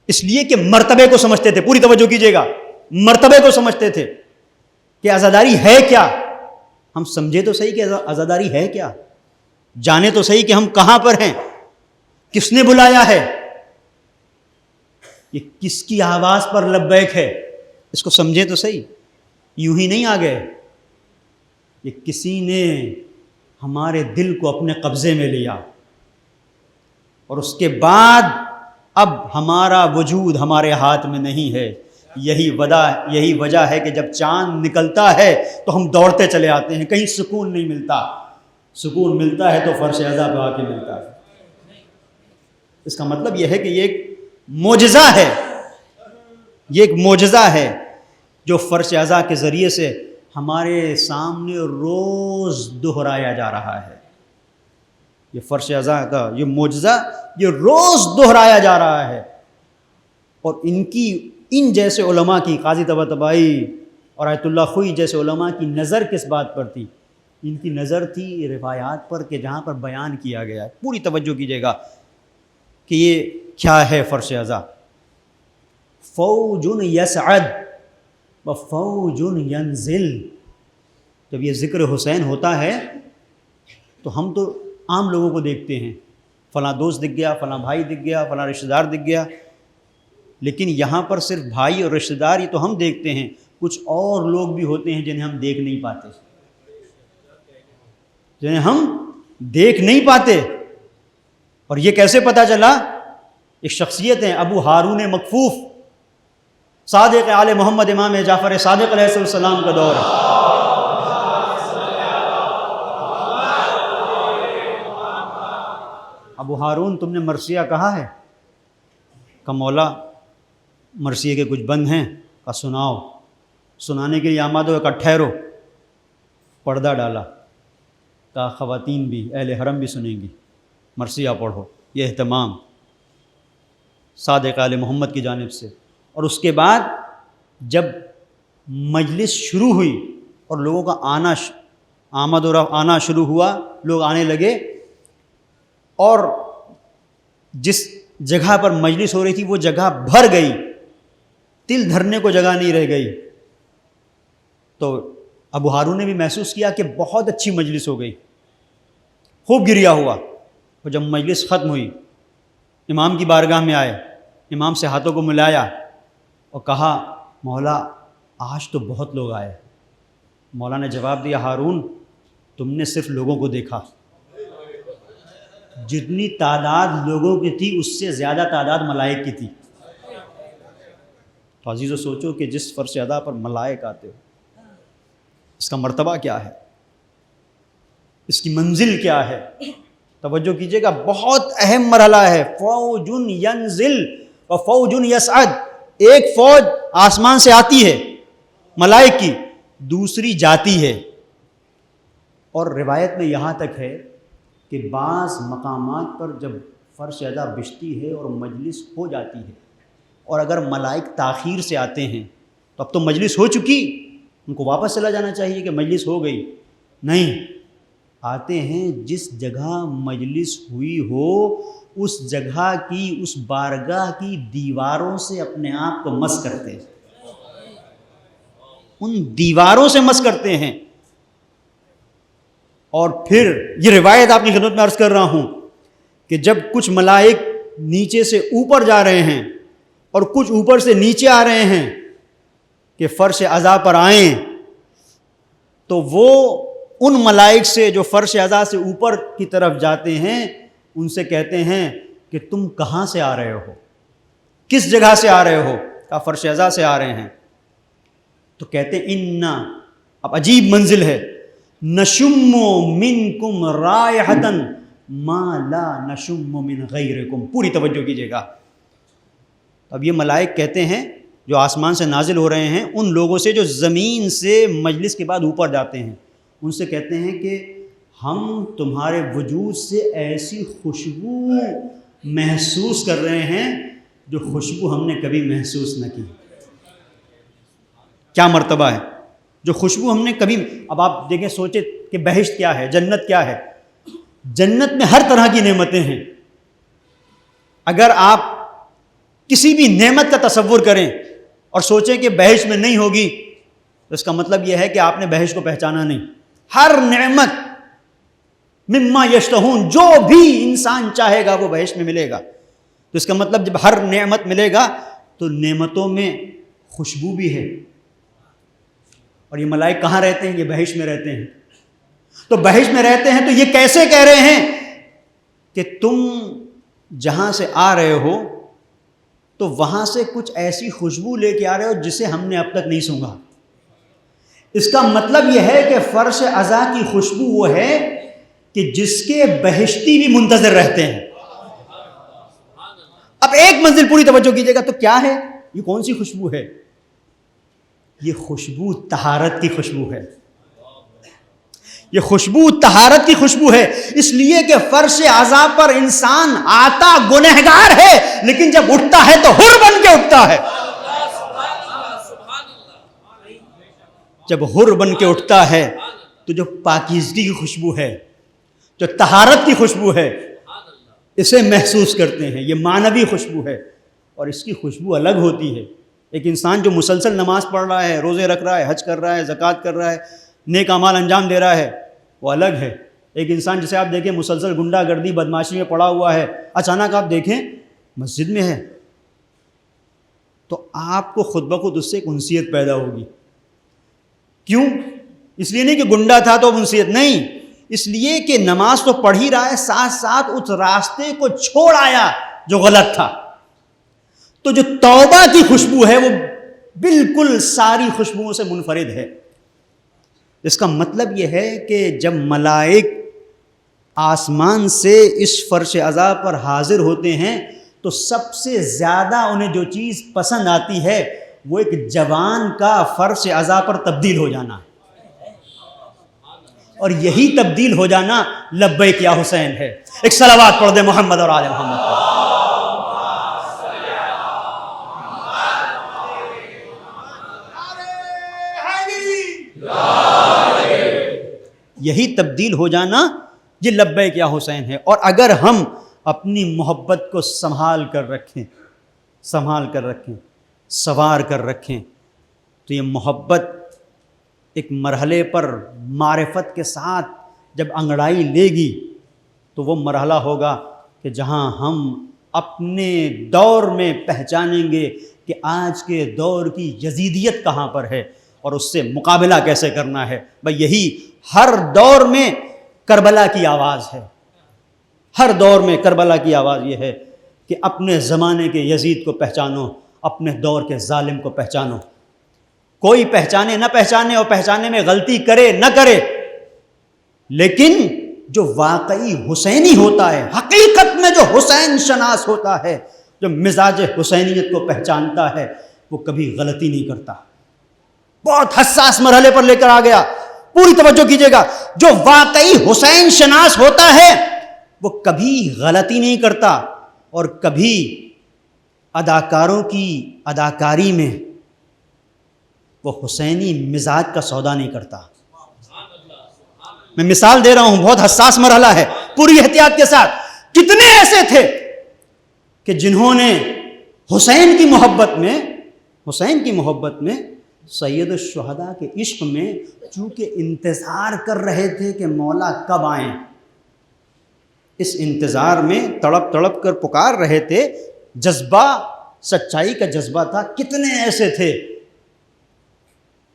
اس لیے کہ مرتبے کو سمجھتے تھے، پوری توجہ کیجیے گا، مرتبے کو سمجھتے تھے کہ عزاداری ہے کیا، ہم سمجھے تو صحیح کہ عزاداری ہے کیا، جانے تو صحیح کہ ہم کہاں پر ہیں، کس نے بلایا ہے، یہ کس کی آواز پر لبیک ہے، اس کو سمجھے تو صحیح، یوں ہی نہیں آ گئے، یہ کسی نے ہمارے دل کو اپنے قبضے میں لیا، اور اس کے بعد اب ہمارا وجود ہمارے ہاتھ میں نہیں ہے۔ یہی وجہ ہے کہ جب چاند نکلتا ہے تو ہم دوڑتے چلے آتے ہیں، کہیں سکون نہیں ملتا، سکون ملتا ہے تو فرش اعضاء پہ آ کے ملتا ہے۔ اس کا مطلب یہ ہے کہ یہ ایک معجزہ ہے، یہ ایک معجزہ ہے جو فرش اعضاء کے ذریعے سے ہمارے سامنے روز دہرایا جا رہا ہے۔ یہ فرش اعضاء کا یہ معجزہ یہ روز دہرایا جا رہا ہے، اور ان جیسے علماء کی، قاضی طباطبائی اور آیت اللہ خوئی جیسے علماء کی نظر کس بات پر تھی؟ ان کی نظر تھی روایات پر کہ جہاں پر بیان کیا گیا ہے۔ پوری توجہ کیجیے گا کہ یہ کیا ہے فرش اعضاء۔ فوج یصعد و فوج ینزل، جب یہ ذکر حسین ہوتا ہے تو ہم تو عام لوگوں کو دیکھتے ہیں، فلاں دوست دکھ گیا، فلاں بھائی دکھ گیا، فلاں رشتہ دار دکھ گیا، لیکن یہاں پر صرف بھائی اور رشتہ دار ہی تو ہم دیکھتے ہیں، کچھ اور لوگ بھی ہوتے ہیں جنہیں ہم دیکھ نہیں پاتے، جنہیں ہم دیکھ نہیں پاتے۔ اور یہ کیسے پتہ چلا؟ ایک شخصیت ہیں ابو ہارون مکفوف، صادق آل محمد امام جعفر صادق علیہ السلام کا دور ہے۔ ابو ہارون تم نے مرثیہ کہا ہے؟ کہ مولا مرثیے کے کچھ بند ہیں، کہ سناؤ۔ سنانے کے لیے آماد ہو، کہ ٹھہرو، پردہ ڈالا، کہ خواتین بھی، اہل حرم بھی سنیں گی، مرثیہ پڑھو۔ یہ اہتمام صادق آل محمد کی جانب سے۔ اور اس کے بعد جب مجلس شروع ہوئی اور لوگوں کا آمد و رفت آنا شروع ہوا، لوگ آنے لگے، اور جس جگہ پر مجلس ہو رہی تھی وہ جگہ بھر گئی، تل دھرنے کو جگہ نہیں رہ گئی، تو ابو ہارون نے بھی محسوس کیا کہ بہت اچھی مجلس ہو گئی، خوب گریا ہوا۔ اور جب مجلس ختم ہوئی، امام کی بارگاہ میں آئے، امام سے ہاتھوں کو ملایا اور کہا مولا آج تو بہت لوگ آئے۔ مولا نے جواب دیا ہارون تم نے صرف لوگوں کو دیکھا، جتنی تعداد لوگوں کی تھی اس سے زیادہ تعداد ملائک کی تھی۔ تو عزیزو سوچو کہ جس فرش اعضاء پر ملائک آتے ہو، اس کا مرتبہ کیا ہے، اس کی منزل کیا ہے؟ توجہ کیجئے گا، بہت اہم مرحلہ ہے۔ فوج ینزل و فوج یصعد، ایک فوج آسمان سے آتی ہے ملائک کی، دوسری جاتی ہے۔ اور روایت میں یہاں تک ہے کہ بعض مقامات پر جب فرش اعضاء بچتی ہے اور مجلس ہو جاتی ہے، اور اگر ملائک تاخیر سے آتے ہیں تو اب تو مجلس ہو چکی، ان کو واپس چلا جانا چاہیے کہ مجلس ہو گئی، نہیں، آتے ہیں جس جگہ مجلس ہوئی ہو اس جگہ کی، اس بارگاہ کی دیواروں سے اپنے آپ کو مس کرتے ہیں، ان دیواروں سے مس کرتے ہیں۔ اور پھر یہ روایت آپ کی خدمت میں عرض کر رہا ہوں کہ جب کچھ ملائک نیچے سے اوپر جا رہے ہیں اور کچھ اوپر سے نیچے آ رہے ہیں کہ فرش اعضاء پر آئیں، تو وہ ان ملائک سے جو فرش اعضاء سے اوپر کی طرف جاتے ہیں ان سے کہتے ہیں کہ تم کہاں سے آ رہے ہو، کس جگہ سے آ رہے ہو؟ کہا فرش اعضاء سے آ رہے ہیں۔ تو کہتے ہیں انا، اب عجیب منزل ہے، نشم منکم رائحۃ ما لا نشم من غیرکم۔ پوری توجہ کیجیے گا۔ اب یہ ملائک کہتے ہیں جو آسمان سے نازل ہو رہے ہیں ان لوگوں سے جو زمین سے مجلس کے بعد اوپر جاتے ہیں، ان سے کہتے ہیں کہ ہم تمہارے وجود سے ایسی خوشبو محسوس کر رہے ہیں جو خوشبو ہم نے کبھی محسوس نہ کی۔ کیا مرتبہ ہے، جو خوشبو ہم نے کبھی، اب آپ دیکھیں سوچیں کہ بہشت کیا ہے، جنت کیا ہے۔ جنت میں ہر طرح کی نعمتیں ہیں۔ اگر آپ کسی بھی نعمت کا تصور کریں اور سوچیں کہ بہشت میں نہیں ہوگی تو اس کا مطلب یہ ہے کہ آپ نے بہشت کو پہچانا نہیں۔ ہر نعمت مما یشتہون، جو بھی انسان چاہے گا وہ بہشت میں ملے گا. تو اس کا مطلب جب ہر نعمت ملے گا تو نعمتوں میں خوشبو بھی ہے. اور یہ ملائک کہاں رہتے ہیں؟ یہ بہشت میں رہتے ہیں. تو بہشت میں رہتے ہیں تو یہ کیسے کہہ رہے ہیں کہ تم جہاں سے آ رہے ہو تو وہاں سے کچھ ایسی خوشبو لے کے آ رہے ہو جسے ہم نے اب تک نہیں سونگا. اس کا مطلب یہ ہے کہ فرش عزا کی خوشبو وہ ہے کہ جس کے بہشتی بھی منتظر رہتے ہیں. اب ایک منزل پوری توجہ کیجیے گا، تو کیا ہے یہ؟ کون سی خوشبو ہے؟ یہ خوشبو طہارت کی خوشبو ہے. یہ خوشبو طہارت کی خوشبو ہے، اس لیے کہ فرش عزا پر انسان آتا گنہگار ہے، لیکن جب اٹھتا ہے تو حر بن کے اٹھتا ہے. جب حر بن کے اٹھتا ہے تو جو پاکیزگی کی خوشبو ہے، جو طہارت کی خوشبو ہے، اسے محسوس کرتے ہیں. یہ معنوی خوشبو ہے اور اس کی خوشبو الگ ہوتی ہے. ایک انسان جو مسلسل نماز پڑھ رہا ہے، روزے رکھ رہا ہے، حج کر رہا ہے، زکوٰۃ کر رہا ہے، نیک اعمال انجام دے رہا ہے، وہ الگ ہے. ایک انسان جسے آپ دیکھیں مسلسل گنڈا گردی بدماشی میں پڑا ہوا ہے، اچانک آپ دیکھیں مسجد میں ہے، تو آپ کو خود بخود اس سے ایک انسیت پیدا ہوگی. کیوں؟ اس لیے نہیں کہ گنڈا تھا تو انسیت نہیں، اس لیے کہ نماز تو پڑھ ہی رہا ہے، ساتھ ساتھ اس راستے کو چھوڑ آیا جو غلط تھا. تو جو توبہ کی خوشبو ہے وہ بالکل ساری خوشبوؤں سے منفرد ہے. اس کا مطلب یہ ہے کہ جب ملائک آسمان سے اس فرش عزا پر حاضر ہوتے ہیں تو سب سے زیادہ انہیں جو چیز پسند آتی ہے وہ ایک جوان کا فرش عزا پر تبدیل ہو جانا، اور یہی تبدیل ہو جانا لبیک یا حسین ہے. ایک صلوات پڑھ دے محمد اور آل محمد پر. یہی تبدیل ہو جانا یہ لبیک یا حسین ہے. اور اگر ہم اپنی محبت کو سنبھال کر رکھیں، سنوار کر رکھیں، تو یہ محبت ایک مرحلے پر معرفت کے ساتھ جب انگڑائی لے گی تو وہ مرحلہ ہوگا کہ جہاں ہم اپنے دور میں پہچانیں گے کہ آج کے دور کی یزیدیت کہاں پر ہے اور اس سے مقابلہ کیسے کرنا ہے. بھئی یہی ہر دور میں کربلا کی آواز ہے. ہر دور میں کربلا کی آواز یہ ہے کہ اپنے زمانے کے یزید کو پہچانو، اپنے دور کے ظالم کو پہچانو. کوئی پہچانے نہ پہچانے اور پہچانے میں غلطی کرے نہ کرے، لیکن جو واقعی حسینی ہوتا ہے، حقیقت میں جو حسین شناس ہوتا ہے، جو مزاج حسینیت کو پہچانتا ہے، وہ کبھی غلطی نہیں کرتا. بہت حساس مرحلے پر لے کر آ گیا، پوری توجہ کیجیے گا. جو واقعی حسین شناس ہوتا ہے وہ کبھی غلطی نہیں کرتا اور کبھی اداکاروں کی اداکاری میں وہ حسینی مزاج کا سودا نہیں کرتا. میں مثال دے رہا ہوں، بہت حساس مرحلہ ہے، پوری احتیاط کے ساتھ. کتنے ایسے تھے کہ جنہوں نے حسین کی محبت میں سید الشہداء کے عشق میں چونکہ انتظار کر رہے تھے کہ مولا کب آئیں، اس انتظار میں تڑپ تڑپ کر پکار رہے تھے. جذبہ سچائی کا جذبہ تھا. کتنے ایسے تھے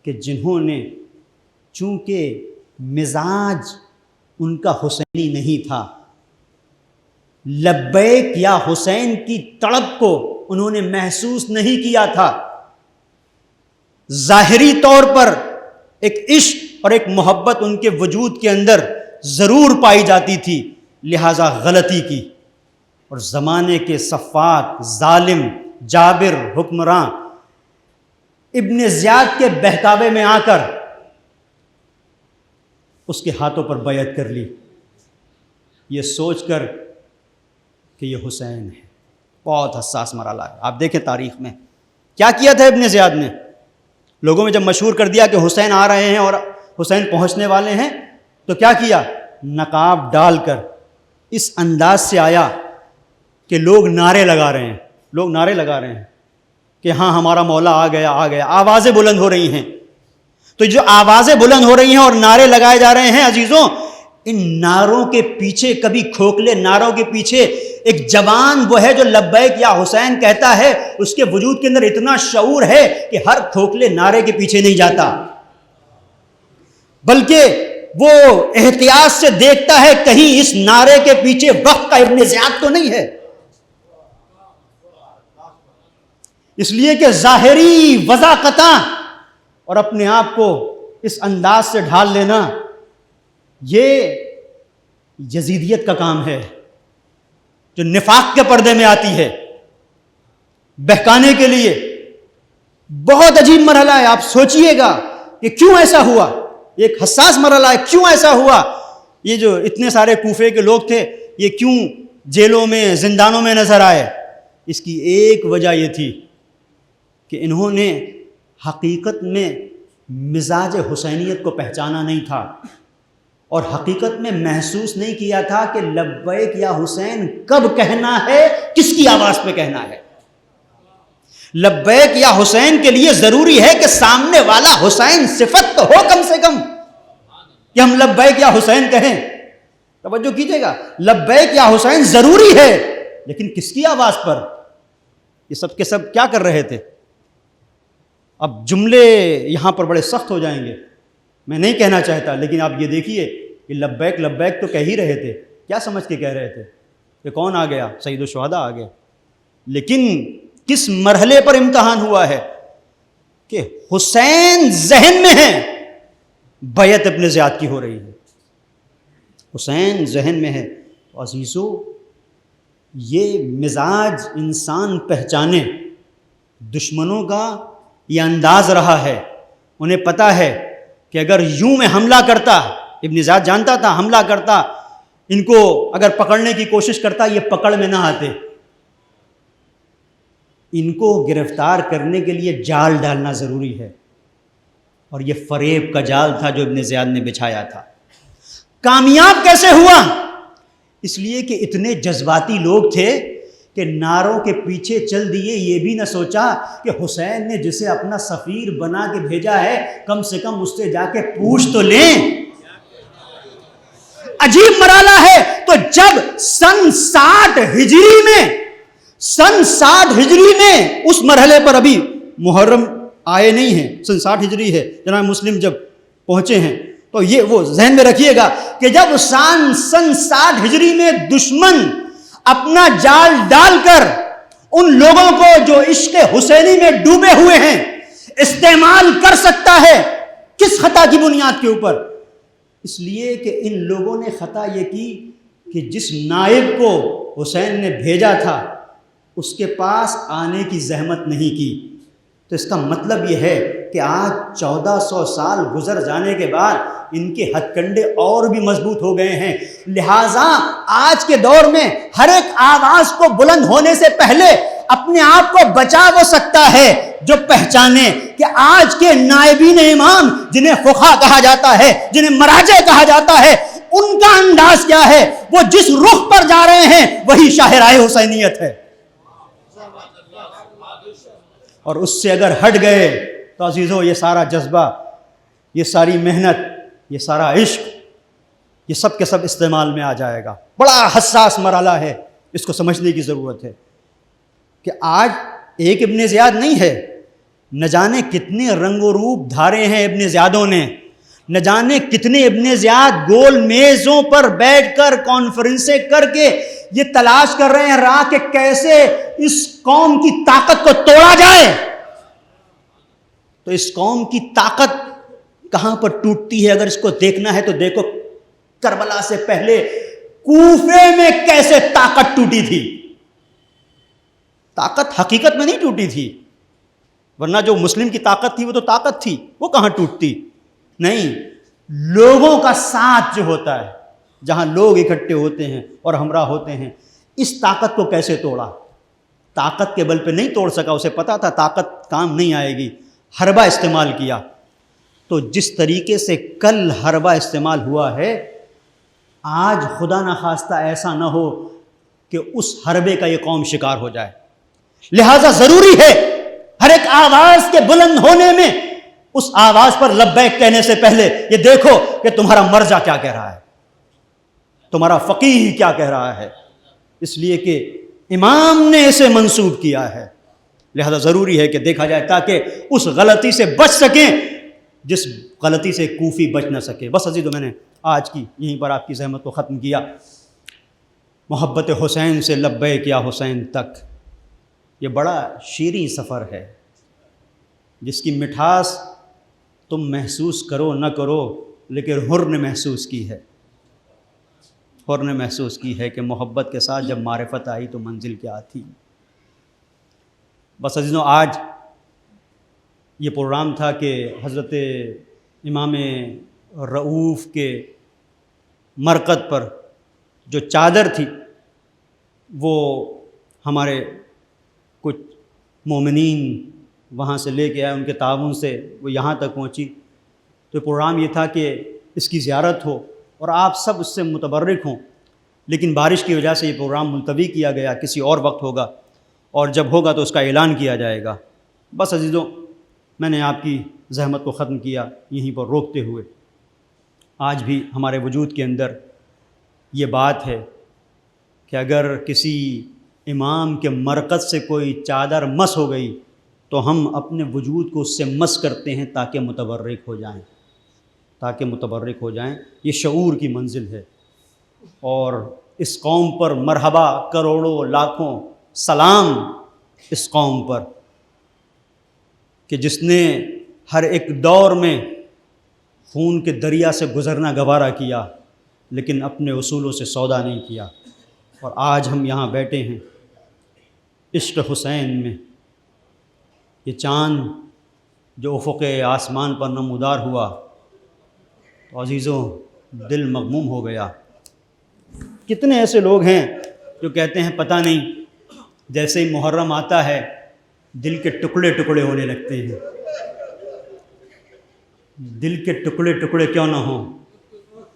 کہ جنہوں نے چونکہ مزاج ان کا حسینی نہیں تھا، لبیک یا حسین کی تڑپ کو انہوں نے محسوس نہیں کیا تھا. ظاہری طور پر ایک عشق اور ایک محبت ان کے وجود کے اندر ضرور پائی جاتی تھی، لہذا غلطی کی. اور زمانے کے صفاق، ظالم، جابر حکمراں ابن زیاد کے بہکاوے میں آ کر اس کے ہاتھوں پر بیعت کر لی، یہ سوچ کر کہ یہ حسین ہے. بہت حساس مرحلہ ہے. آپ دیکھیں تاریخ میں کیا کیا تھا ابن زیاد نے. لوگوں میں جب مشہور کر دیا کہ حسین آ رہے ہیں اور حسین پہنچنے والے ہیں تو کیا کیا؟ نقاب ڈال کر اس انداز سے آیا کہ لوگ نعرے لگا رہے ہیں کہ ہاں ہمارا مولا آ گیا. آوازیں بلند ہو رہی ہیں. تو جو آوازیں بلند ہو رہی ہیں اور نعرے لگائے جا رہے ہیں عزیزوں، ان نعروں کے پیچھے، کبھی کھوکھلے نعروں کے پیچھے ایک جوان وہ ہے جو لبیک یا حسین کہتا ہے، اس کے وجود کے اندر اتنا شعور ہے کہ ہر کھوکھلے نعرے کے پیچھے نہیں جاتا، بلکہ وہ احتیاط سے دیکھتا ہے کہیں اس نعرے کے پیچھے وقت کا ابن زیاد تو نہیں ہے. اس لیے کہ ظاہری وضاقتاں اور اپنے آپ کو اس انداز سے ڈھال لینا، یہ یزیدیت کا کام ہے جو نفاق کے پردے میں آتی ہے بہکانے کے لیے. بہت عجیب مرحلہ ہے. آپ سوچئے گا کہ کیوں ایسا ہوا، ایک حساس مرحلہ ہے، کیوں ایسا ہوا. یہ جو اتنے سارے کوفے کے لوگ تھے یہ کیوں جیلوں میں، زندانوں میں نظر آئے؟ اس کی ایک وجہ یہ تھی کہ انہوں نے حقیقت میں مزاج حسینیت کو پہچانا نہیں تھا، اور حقیقت میں محسوس نہیں کیا تھا کہ لبیک یا حسین کب کہنا ہے، کس کی آواز پہ کہنا ہے. لبیک یا حسین کے لیے ضروری ہے کہ سامنے والا حسین صفت تو ہو کم سے کم کہ ہم لبیک یا حسین کہیں. توجہ کیجئے گا، لبیک یا حسین ضروری ہے، لیکن کس کی آواز پر؟ یہ سب کے سب کیا کر رہے تھے؟ اب جملے یہاں پر بڑے سخت ہو جائیں گے، میں نہیں کہنا چاہتا، لیکن آپ یہ دیکھیے کہ لبیک لبیک تو کہہ ہی رہے تھے. کیا سمجھ کے کہہ رہے تھے کہ کون آ گیا؟ سید الشہداء آ گئے. لیکن کس مرحلے پر امتحان ہوا ہے کہ حسین ذہن میں ہے، بیعت ابن زیاد کی ہو رہی ہے، حسین ذہن میں ہے. تو عزیزو، یہ مزاج انسان پہچانے. دشمنوں کا یہ انداز رہا ہے، انہیں پتا ہے کہ اگر یوں میں حملہ کرتا، ابن زیاد جانتا تھا، حملہ کرتا، ان کو اگر پکڑنے کی کوشش کرتا یہ پکڑ میں نہ آتے. ان کو گرفتار کرنے کے لیے جال ڈالنا ضروری ہے، اور یہ فریب کا جال تھا جو ابن زیاد نے بچھایا تھا. کامیاب کیسے ہوا؟ اس لیے کہ اتنے جذباتی لوگ تھے کہ نعروں کے پیچھے چل دیے، یہ بھی نہ سوچا کہ حسین نے جسے اپنا سفیر بنا کے بھیجا ہے کم سے کم اس سے جا کے پوچھ تو لیں. عجیب مرحلہ ہے. تو جب سن 60 ہجری میں اس مرحلے پر ابھی محرم آئے نہیں ہیں، سن 60 ہجری ہے، جناب مسلم جب پہنچے ہیں، تو یہ وہ ذہن میں رکھیے گا کہ جب سن 60 ہجری میں دشمن اپنا جال ڈال کر ان لوگوں کو جو عشق حسینی میں ڈوبے ہوئے ہیں استعمال کر سکتا ہے، کس خطا کی بنیاد کے اوپر؟ اس لیے کہ ان لوگوں نے خطا یہ کی کہ جس نائب کو حسین نے بھیجا تھا اس کے پاس آنے کی زحمت نہیں کی. تو اس کا مطلب یہ ہے کہ آج 1400 سال گزر جانے کے بعد ان کے ہتھ کنڈے اور بھی مضبوط ہو گئے ہیں. لہٰذا آج کے دور میں ہر ایک آواز کو بلند ہونے سے پہلے اپنے آپ کو بچا وہ سکتا ہے جو پہچانے کہ آج کے نائبین امام جنہیں فقہا کہا جاتا ہے، جنہیں مراجع کہا جاتا ہے، ان کا انداز کیا ہے، وہ جس رخ پر جا رہے ہیں وہی شاہراہ حسینیت ہے. اور اس سے اگر ہٹ گئے تو عزیزو یہ سارا جذبہ، یہ ساری محنت، یہ سارا عشق، یہ سب کے سب استعمال میں آ جائے گا. بڑا حساس مرحلہ ہے، اس کو سمجھنے کی ضرورت ہے کہ آج ایک ابن زیاد نہیں ہے، نہ جانے کتنے رنگ و روپ دھارے ہیں ابن زیادوں نے، نہ جانے کتنے ابن زیاد گول میزوں پر بیٹھ کر کانفرنسیں کر کے یہ تلاش کر رہے ہیں راہ کہ کیسے اس قوم کی طاقت کو توڑا جائے. تو اس قوم کی طاقت کہاں پر ٹوٹتی ہے اگر اس کو دیکھنا ہے تو دیکھو کربلا سے پہلے کوفے میں کیسے طاقت ٹوٹی تھی. طاقت حقیقت میں نہیں ٹوٹی تھی، ورنہ جو مسلم کی طاقت تھی وہ تو طاقت تھی، وہ کہاں ٹوٹتی؟ نہیں، لوگوں کا ساتھ جو ہوتا ہے، جہاں لوگ اکٹھے ہوتے ہیں اور ہمراہ ہوتے ہیں، اس طاقت کو کیسے توڑا؟ طاقت کے بل پہ نہیں توڑ سکا، اسے پتا تھا طاقت کام نہیں آئے گی، حربہ استعمال کیا. تو جس طریقے سے کل حربہ استعمال ہوا ہے، آج خدا نخواستہ ایسا نہ ہو کہ اس حربے کا یہ قوم شکار ہو جائے. لہذا ضروری ہے ہر ایک آواز کے بلند ہونے میں اس آواز پر لبیک کہنے سے پہلے یہ دیکھو کہ تمہارا مرجع کیا کہہ رہا ہے، تمہارا فقیہ کیا کہہ رہا ہے، اس لیے کہ امام نے اسے منسوب کیا ہے، لہذا ضروری ہے کہ دیکھا جائے تاکہ اس غلطی سے بچ سکیں جس غلطی سے کوفی بچ نہ سکے۔ بس عزیزو، میں نے آج کی یہیں پر آپ کی زحمت کو ختم کیا۔ محبت حسین سے لبیک یا حسین تک یہ بڑا شیریں سفر ہے جس کی مٹھاس تم محسوس کرو نہ کرو، لیکن حر نے محسوس کی ہے، حر نے محسوس کی ہے کہ محبت کے ساتھ جب معرفت آئی تو منزل کیا تھی۔ بس عزیزوں، آج یہ پروگرام تھا کہ حضرت امام رؤوف کے مرقد پر جو چادر تھی وہ ہمارے کچھ مومنین وہاں سے لے کے آئے، ان کے تعاون سے وہ یہاں تک پہنچی۔ تو پروگرام یہ تھا کہ اس کی زیارت ہو اور آپ سب اس سے متبرک ہوں، لیکن بارش کی وجہ سے یہ پروگرام ملتوی کیا گیا، کسی اور وقت ہوگا، اور جب ہوگا تو اس کا اعلان کیا جائے گا۔ بس عزیزوں، میں نے آپ کی زحمت کو ختم کیا یہیں پر روکتے ہوئے۔ آج بھی ہمارے وجود کے اندر یہ بات ہے کہ اگر کسی امام کے مرقد سے کوئی چادر مس ہو گئی تو ہم اپنے وجود کو اس سے مس کرتے ہیں تاکہ متبرک ہو جائیں، تاکہ متبرک ہو جائیں۔ یہ شعور کی منزل ہے، اور اس قوم پر مرحبا، کروڑوں لاکھوں سلام اس قوم پر کہ جس نے ہر ایک دور میں خون کے دریا سے گزرنا گوارا کیا لیکن اپنے اصولوں سے سودا نہیں کیا، اور آج ہم یہاں بیٹھے ہیں عشق حسین میں۔ یہ چاند جو افق آسمان پر نمودار ہوا تو عزیزوں دل مغموم ہو گیا۔ کتنے ایسے لوگ ہیں جو کہتے ہیں پتہ نہیں جیسے ہی محرم آتا ہے دل کے ٹکڑے ٹکڑے ہونے لگتے ہیں۔ دل کے ٹکڑے ٹکڑے کیوں نہ ہوں؟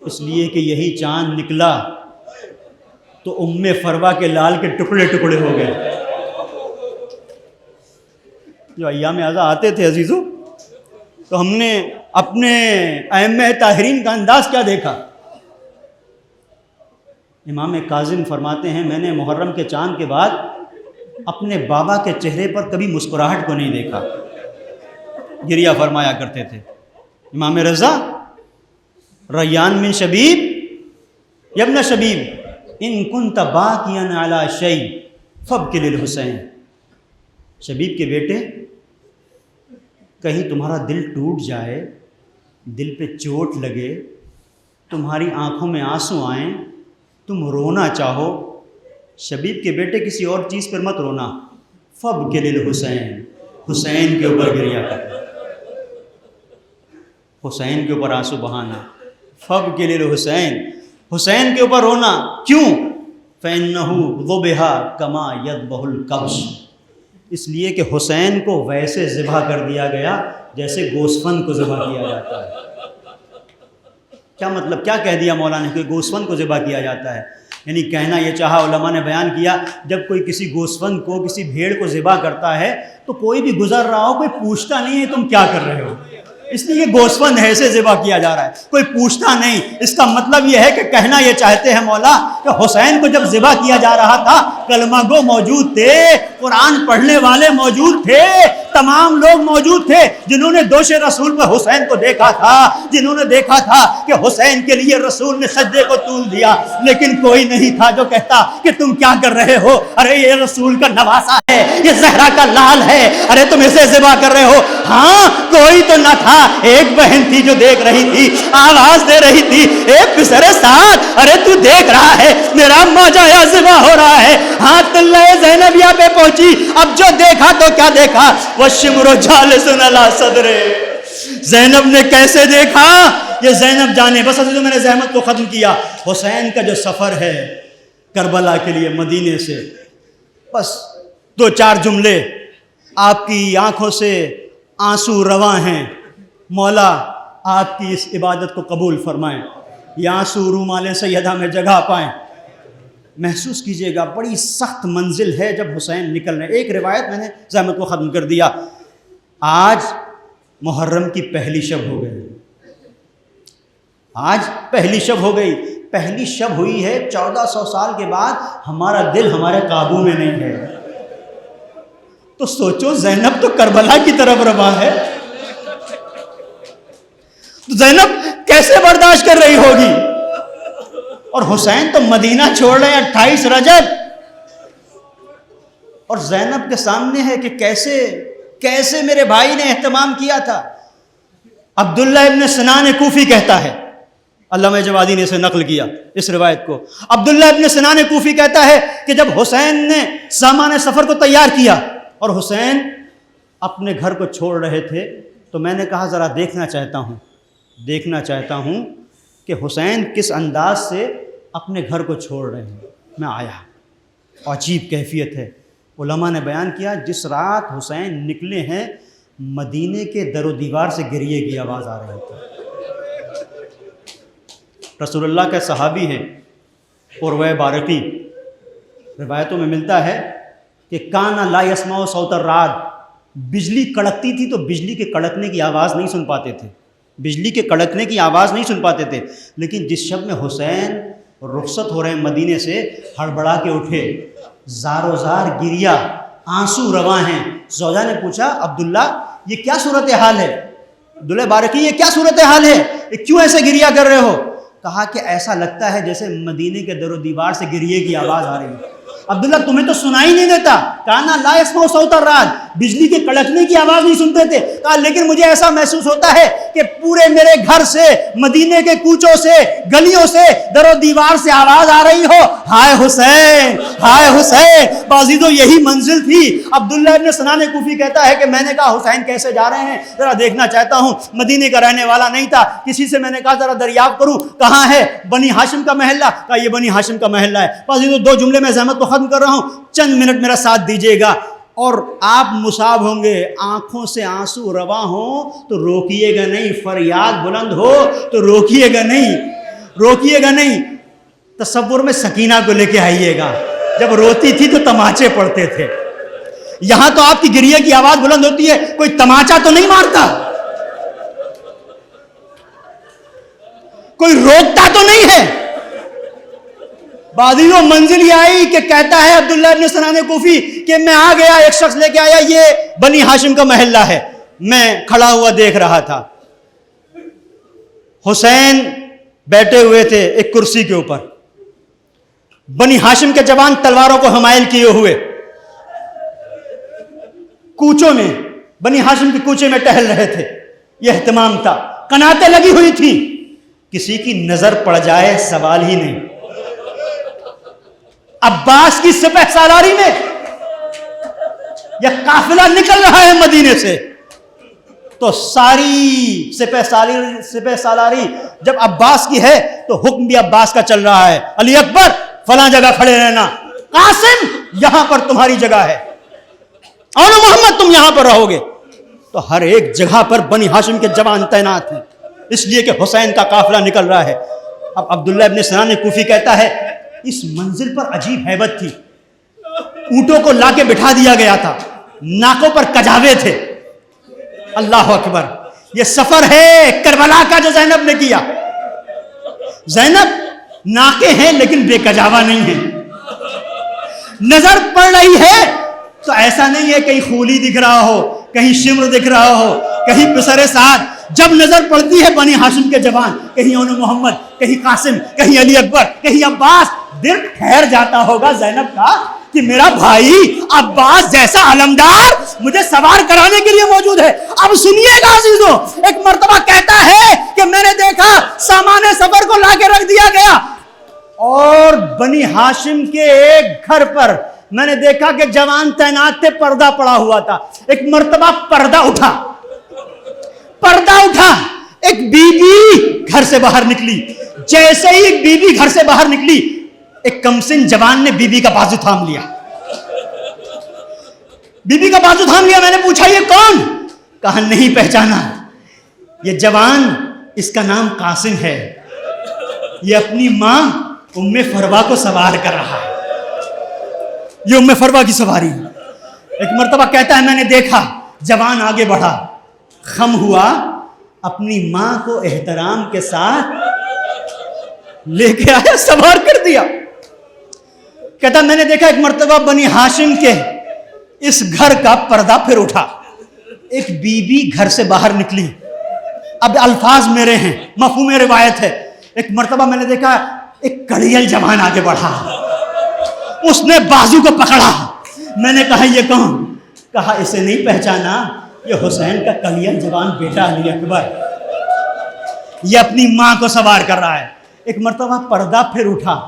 اس لیے کہ یہی چاند نکلا تو ام فروا کے لال کے ٹکڑے ٹکڑے ہو گئے۔ جو ایام اعزا آتے تھے عزیزوں تو ہم نے اپنے ائمہ طاہرین کا انداز کیا دیکھا۔ امام کاظم فرماتے ہیں میں نے محرم کے چاند کے بعد اپنے بابا کے چہرے پر کبھی مسکراہٹ کو نہیں دیکھا، گریہ فرمایا کرتے تھے۔ امام رضا ریان من شبیب یبن شبیب ان کنت باقیا علی شیء فابک للحسین۔ شبیب کے بیٹے، کہیں تمہارا دل ٹوٹ جائے، دل پہ چوٹ لگے، تمہاری آنکھوں میں آنسو آئیں، تم رونا چاہو، شبیب کے بیٹے کسی اور چیز پر مت رونا، فابک للحسین، حسین کے اوپر گریہ کرنا، حسین کے اوپر آنسو بہانا، فابک للحسین، حسین کے اوپر رونا۔ کیوں؟ فإنہ ذبح کما یذبح الکبش، اس لیے کہ حسین کو ویسے ذبح کر دیا گیا جیسے گوسفند کو ذبح کیا جاتا ہے۔ کیا مطلب؟ کیا کہہ دیا مولا نے کہ گوسفند کو ذبح کیا جاتا ہے؟ یعنی کہنا یہ چاہا، علماء نے بیان کیا، جب کوئی کسی گوسفند کو، کسی بھیڑ کو ذبح کرتا ہے تو کوئی بھی گزر رہا ہو، کوئی پوچھتا نہیں ہے تم کیا کر رہے ہو، اس لیے یہ گوسفند ہے، اسے ذبح کیا جا رہا ہے، کوئی پوچھتا نہیں۔ اس کا مطلب یہ ہے کہ کہنا یہ چاہتے ہیں مولا کہ حسین کو جب ذبح کیا جا رہا تھا کلمہ گو موجود تھے، قرآن پڑھنے والے موجود تھے، تمام لوگ موجود تھے جنہوں نے دوش رسول پر حسین کو دیکھا تھا، جنہوں نے دیکھا تھا کہ حسین کے لیے رسول نے سجدے کو طول دیا، لیکن کوئی نہیں تھا جو کہتا کہ تم کیا کر رہے ہو، ارے یہ رسول کا نواسا ہے، یہ زہرا کا لال ہے، ارے تم اسے ذبح کر رہے ہو۔ ہاں کوئی تو نہ تھا، ایک بہن تھی جو دیکھ رہی تھی، آواز دے رہی تھی، ایک پسرے ساتھ، ارے تو دیکھ رہا ہے میرا موجایا ذبح ہو رہا ہے۔ ہاتھ اللہ زینبیہ پہ پہنچی، اب جو دیکھا تو کیا دیکھا، والشمر جالس علی صدرے، زینب نے کیسے دیکھا یہ زینب جانے۔ بس عزیزو میں نے زحمت کو ختم کیا۔ حسین کا جو سفر ہے کربلا کے لیے مدینے سے، بس دو چار جملے، آپ کی آنکھوں سے آنسو رواں ہیں، مولا آپ کی اس عبادت کو قبول فرمائیں، یہ آنسو رومال سیدہ میں جگہ پائیں۔ محسوس کیجئے گا بڑی سخت منزل ہے جب حسین نکل رہے۔ ایک روایت میں نے زحمت کو ختم کر دیا، آج محرم کی پہلی شب ہو گئی، آج پہلی شب ہو گئی، پہلی شب ہوئی ہے 1400 سال کے بعد، ہمارا دل ہمارے قابو میں نہیں ہے۔ تو سوچو زینب تو کربلا کی طرف رواں ہے، تو زینب کیسے برداشت کر رہی ہوگی؟ اور حسین تو مدینہ چھوڑ رہے ہیں 28 رجب، اور زینب کے سامنے ہے کہ کیسے میرے بھائی نے اہتمام کیا تھا۔ عبداللہ ابن سنان کوفی کہتا ہے، علامہ جوادی نے اسے نقل کیا اس روایت کو، عبداللہ ابن سنان کوفی کہتا ہے کہ جب حسین نے سامان سفر کو تیار کیا اور حسین اپنے گھر کو چھوڑ رہے تھے، تو میں نے کہا ذرا دیکھنا چاہتا ہوں کہ حسین کس انداز سے اپنے گھر کو چھوڑ رہے ہیں۔ میں آیا، عجیب کیفیت ہے۔ علماء نے بیان کیا جس رات حسین نکلے ہیں مدینے کے در و دیوار سے گریے کی آواز آ رہی تھی۔ رسول اللہ کے صحابی ہیں عروہ بارقی، روایتوں میں ملتا ہے کہ کانا لا یسمع صوت الرعد، بجلی کڑکتی تھی تو بجلی کے کڑکنے کی آواز نہیں سن پاتے تھے، بجلی کے کڑکنے کی آواز نہیں سن پاتے تھے، لیکن جس شب میں حسین رخصت ہو رہے ہیں مدینے سے، ہڑبڑا کے اٹھے، زار و زار گریا، آنسو رواں ہیں۔ زوجہ نے پوچھا عبداللہ یہ کیا صورتحال ہے؟ عبداللہ بارقی یہ کیا صورتحال ہے، یہ کیوں ایسے گریا کر رہے ہو؟ کہا کہ ایسا لگتا ہے جیسے مدینے کے در و دیوار سے گریے کی آواز آ رہی ہے۔ عبداللہ تمہیں تو سنائی نہیں دیتا؟ کانا لا یسمع صوت الرعد، بجلی کے کڑکنے کی آواز نہیں سنتے تھے؟ کہا لیکن مجھے ایسا محسوس ہوتا ہے کہ پورے میرے گھر سے، مدینے کے کوچوں سے، گلیوں سے، در و دیوار سے آواز آ رہی ہو، ہائے حسین، ہائے حسین۔ بازیدو یہی منزل تھی۔ عبداللہ ابن سنان کوفی کہتا ہے کہ میں نے کہا حسین کیسے جا رہے ہیں، ذرا دیکھنا چاہتا ہوں۔ مدینے کا رہنے والا نہیں تھا، کسی سے میں نے کہا ذرا دریافت کروں کہاں ہے بنی ہاشم کا محلہ، کہا یہ بنی ہاشم کا محلہ ہے۔ بازیدو 2 جملے میں زحمت کو ختم کر رہا ہوں، چند منٹ میرا ساتھ دیجیے گا، اور آپ مصاب ہوں گے، آنکھوں سے آنسو رواں ہوں تو روکیے گا نہیں، فریاد بلند ہو تو روکیے گا نہیں۔ تصور میں سکینہ کو لے کے آئیے گا، جب روتی تھی تو تماچے پڑتے تھے، یہاں تو آپ کی گریے کی آواز بلند ہوتی ہے، کوئی تماچا تو نہیں مارتا، کوئی روکتا تو نہیں ہے۔ بعدیوں منزل یہ آئی کہ کہتا ہے عبداللہ ابن سنان کوفی کہ میں آ گیا، ایک شخص لے کے آیا، یہ بنی ہاشم کا محلہ ہے، میں کھڑا ہوا دیکھ رہا تھا۔ حسین بیٹھے ہوئے تھے ایک کرسی کے اوپر، بنی ہاشم کے جوان تلواروں کو حمائل کیے ہوئے کوچوں میں، بنی ہاشم کے کوچے میں ٹہل رہے تھے، یہ اہتمام تھا، قناتیں لگی ہوئی تھیں، کسی کی نظر پڑ جائے سوال ہی نہیں۔ عباس کی سپہ سالاری میں یہ قافلہ نکل رہا ہے مدینے سے، تو ساری سپہ سالاری جب عباس کی ہے تو حکم بھی عباس کا چل رہا ہے، علی اکبر فلاں جگہ کھڑے رہنا، قاسم یہاں پر تمہاری جگہ ہے، اور محمد تم یہاں پر رہو گے۔ تو ہر ایک جگہ پر بنی ہاشم کے جوان تعینات ہیں، اس لیے کہ حسین کا قافلہ نکل رہا ہے۔ اب عبداللہ ابن سنان کوفی کہتا ہے اس منزل پر عجیب ہیبت تھی، اونٹوں کو لا کے بٹھا دیا گیا تھا، ناکوں پر کجاوے تھے، اللہ اکبر، یہ سفر ہے کربلا کا جو زینب نے کیا۔ زینب ناکے ہیں لیکن بے کجاوا نہیں ہے، نظر پڑ رہی ہے تو ایسا نہیں ہے کہیں خولی دکھ رہا ہو، کہیں شمر دکھ رہا ہو، کہیں پسر سعد، جب نظر پڑتی ہے بنی ہاشم کے جوان، کہیں اون محمد، کہیں قاسم، کہیں علی اکبر، کہیں عباس، دل ٹھہر جاتا ہوگا زینب کا کہ میرا بھائی عباس جیسا علمدار مجھے سوار کرانے کے لیے موجود ہے۔ اب سنیے گا عزیزوں، ایک مرتبہ کہتا ہے کہ میں نے دیکھا سامان سفر کو لا کے رکھ دیا گیا، اور بنی ہاشم کے ایک گھر پر میں نے دیکھا کہ جوان تعینات تھے، پردہ پڑا ہوا تھا۔ ایک مرتبہ پردہ اٹھا، ایک بی بی گھر سے باہر نکلی، جیسے ہی ایک بی بی گھر سے باہر نکلی، ایک کمسن جوان نے بی بی کا بازو تھام لیا، میں نے پوچھا یہ کون؟ کہا نہیں پہچانا، یہ جوان اس کا نام قاسم ہے، یہ اپنی ماں ام فروا کو سوار کر رہا ہے، یہ ام فروا کی سواری۔ ایک مرتبہ کہتا ہے میں نے دیکھا، جوان آگے بڑھا، خم ہوا، اپنی ماں کو احترام کے ساتھ لے کے آیا، سوار کر دیا۔ کہتا میں نے دیکھا ایک مرتبہ بنی ہاشم کے اس گھر کا پردہ پھر اٹھا، ایک بی بی گھر سے باہر نکلی۔ اب الفاظ میرے ہیں، مفہوم روایت ہے۔ ایک مرتبہ میں نے دیکھا ایک کڑیل جوان آگے بڑھا، اس نے بازو کو پکڑا۔ میں نے کہا یہ کون؟ کہا اسے نہیں پہچانا، یہ حسین کا کڑیل جوان بیٹا علی اکبر، یہ اپنی ماں کو سوار کر رہا ہے۔ ایک مرتبہ پردہ پھر اٹھا،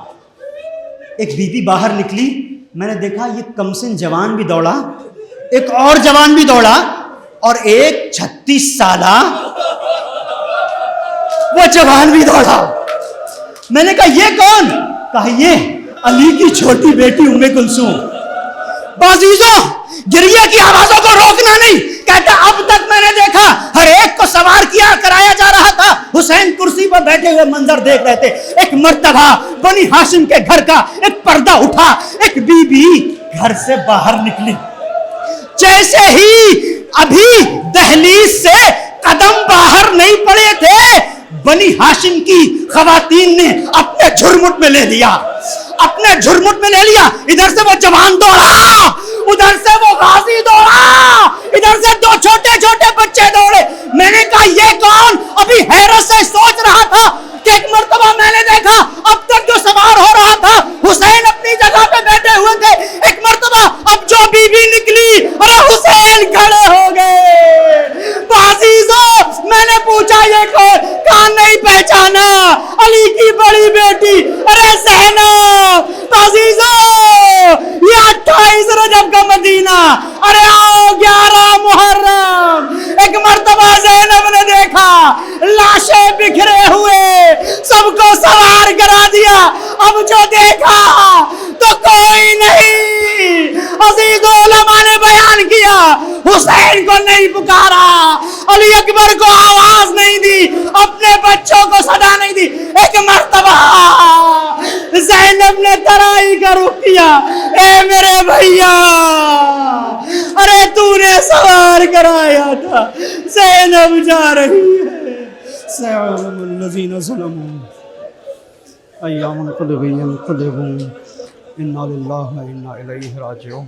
ایک بی بی باہر نکلی، میں نے دیکھا یہ کمسن جوان بھی دوڑا، ایک اور جوان بھی دوڑا، اور ایک 36 سالہ وہ جوان بھی دوڑا۔ میں نے کہا یہ کون؟ کہا یہ علی کی چھوٹی بیٹی ام کلثوم۔ بازیزوں، گریہ کی آوازوں کو روکنا نہیں۔ کہتا اب تک میں نے دیکھا ہر ایک کو سوار کیا کرایا جا رہا تھا، حسین کرسی پر بیٹھے ہوئے منظر دیکھ رہے تھے۔ ایک مرتبہ بنی ہاشم کے گھر کا ایک پردہ اٹھا، ایک بی بی گھر سے باہر نکلی، جیسے ہی ابھی دہلیز سے قدم باہر نہیں پڑے تھے، بنی ہاشم کی خواتین نے اپنے جھرمٹ میں لے لیا، اپنے جھرمٹ میں لے لیا۔ ادھر سے وہ جوان دوڑا، ادھر سے وہ غازی دوڑا، ادھر سے 2 چھوٹے چھوٹے بچے دوڑے۔ میں نے کہا یہ کون؟ ابھی حیرت سے سوچ رہا تھا کہ ایک مرتبہ میں نے دیکھا اب تک جو سوار ہو رہا تھا حسین اپنی جگہ پہ بیٹھے ہوئے تھے، ایک مرتبہ اب جو بی بی نکلی اور حسین کھڑے ہو گئے۔ عزیزوں، میں نے پوچھا یہ کون؟ کہاں نہیں پہچانا؟ علی کی بڑی بیٹی، ارے زینب۔ عزیزوں، یہ 28 رجب کا مدینہ، ارے آؤ 11 محرم۔ ایک مرتبہ زینب نے دیکھا لاشیں بکھرے ہوئے، سب کو سوار کرا دیا، اب جو دیکھا تو کوئی نہیں۔ عزیز علماء نے بیان کیا، حسین کو نہیں پکارا، علی اکبر کو آواز نہیں دی، اپنے بچوں کو صدا نہیں دی۔ ایک مرتبہ زینب نے ترائی کا رخ کیا، اے میرے بھیا، ارے تو نے سوار کرایا تھا، زینب جا رہی ہے۔ سيعلم الذين ظلموا أي منقلب ينقلبون إنا لله وإنا إليه راجعون۔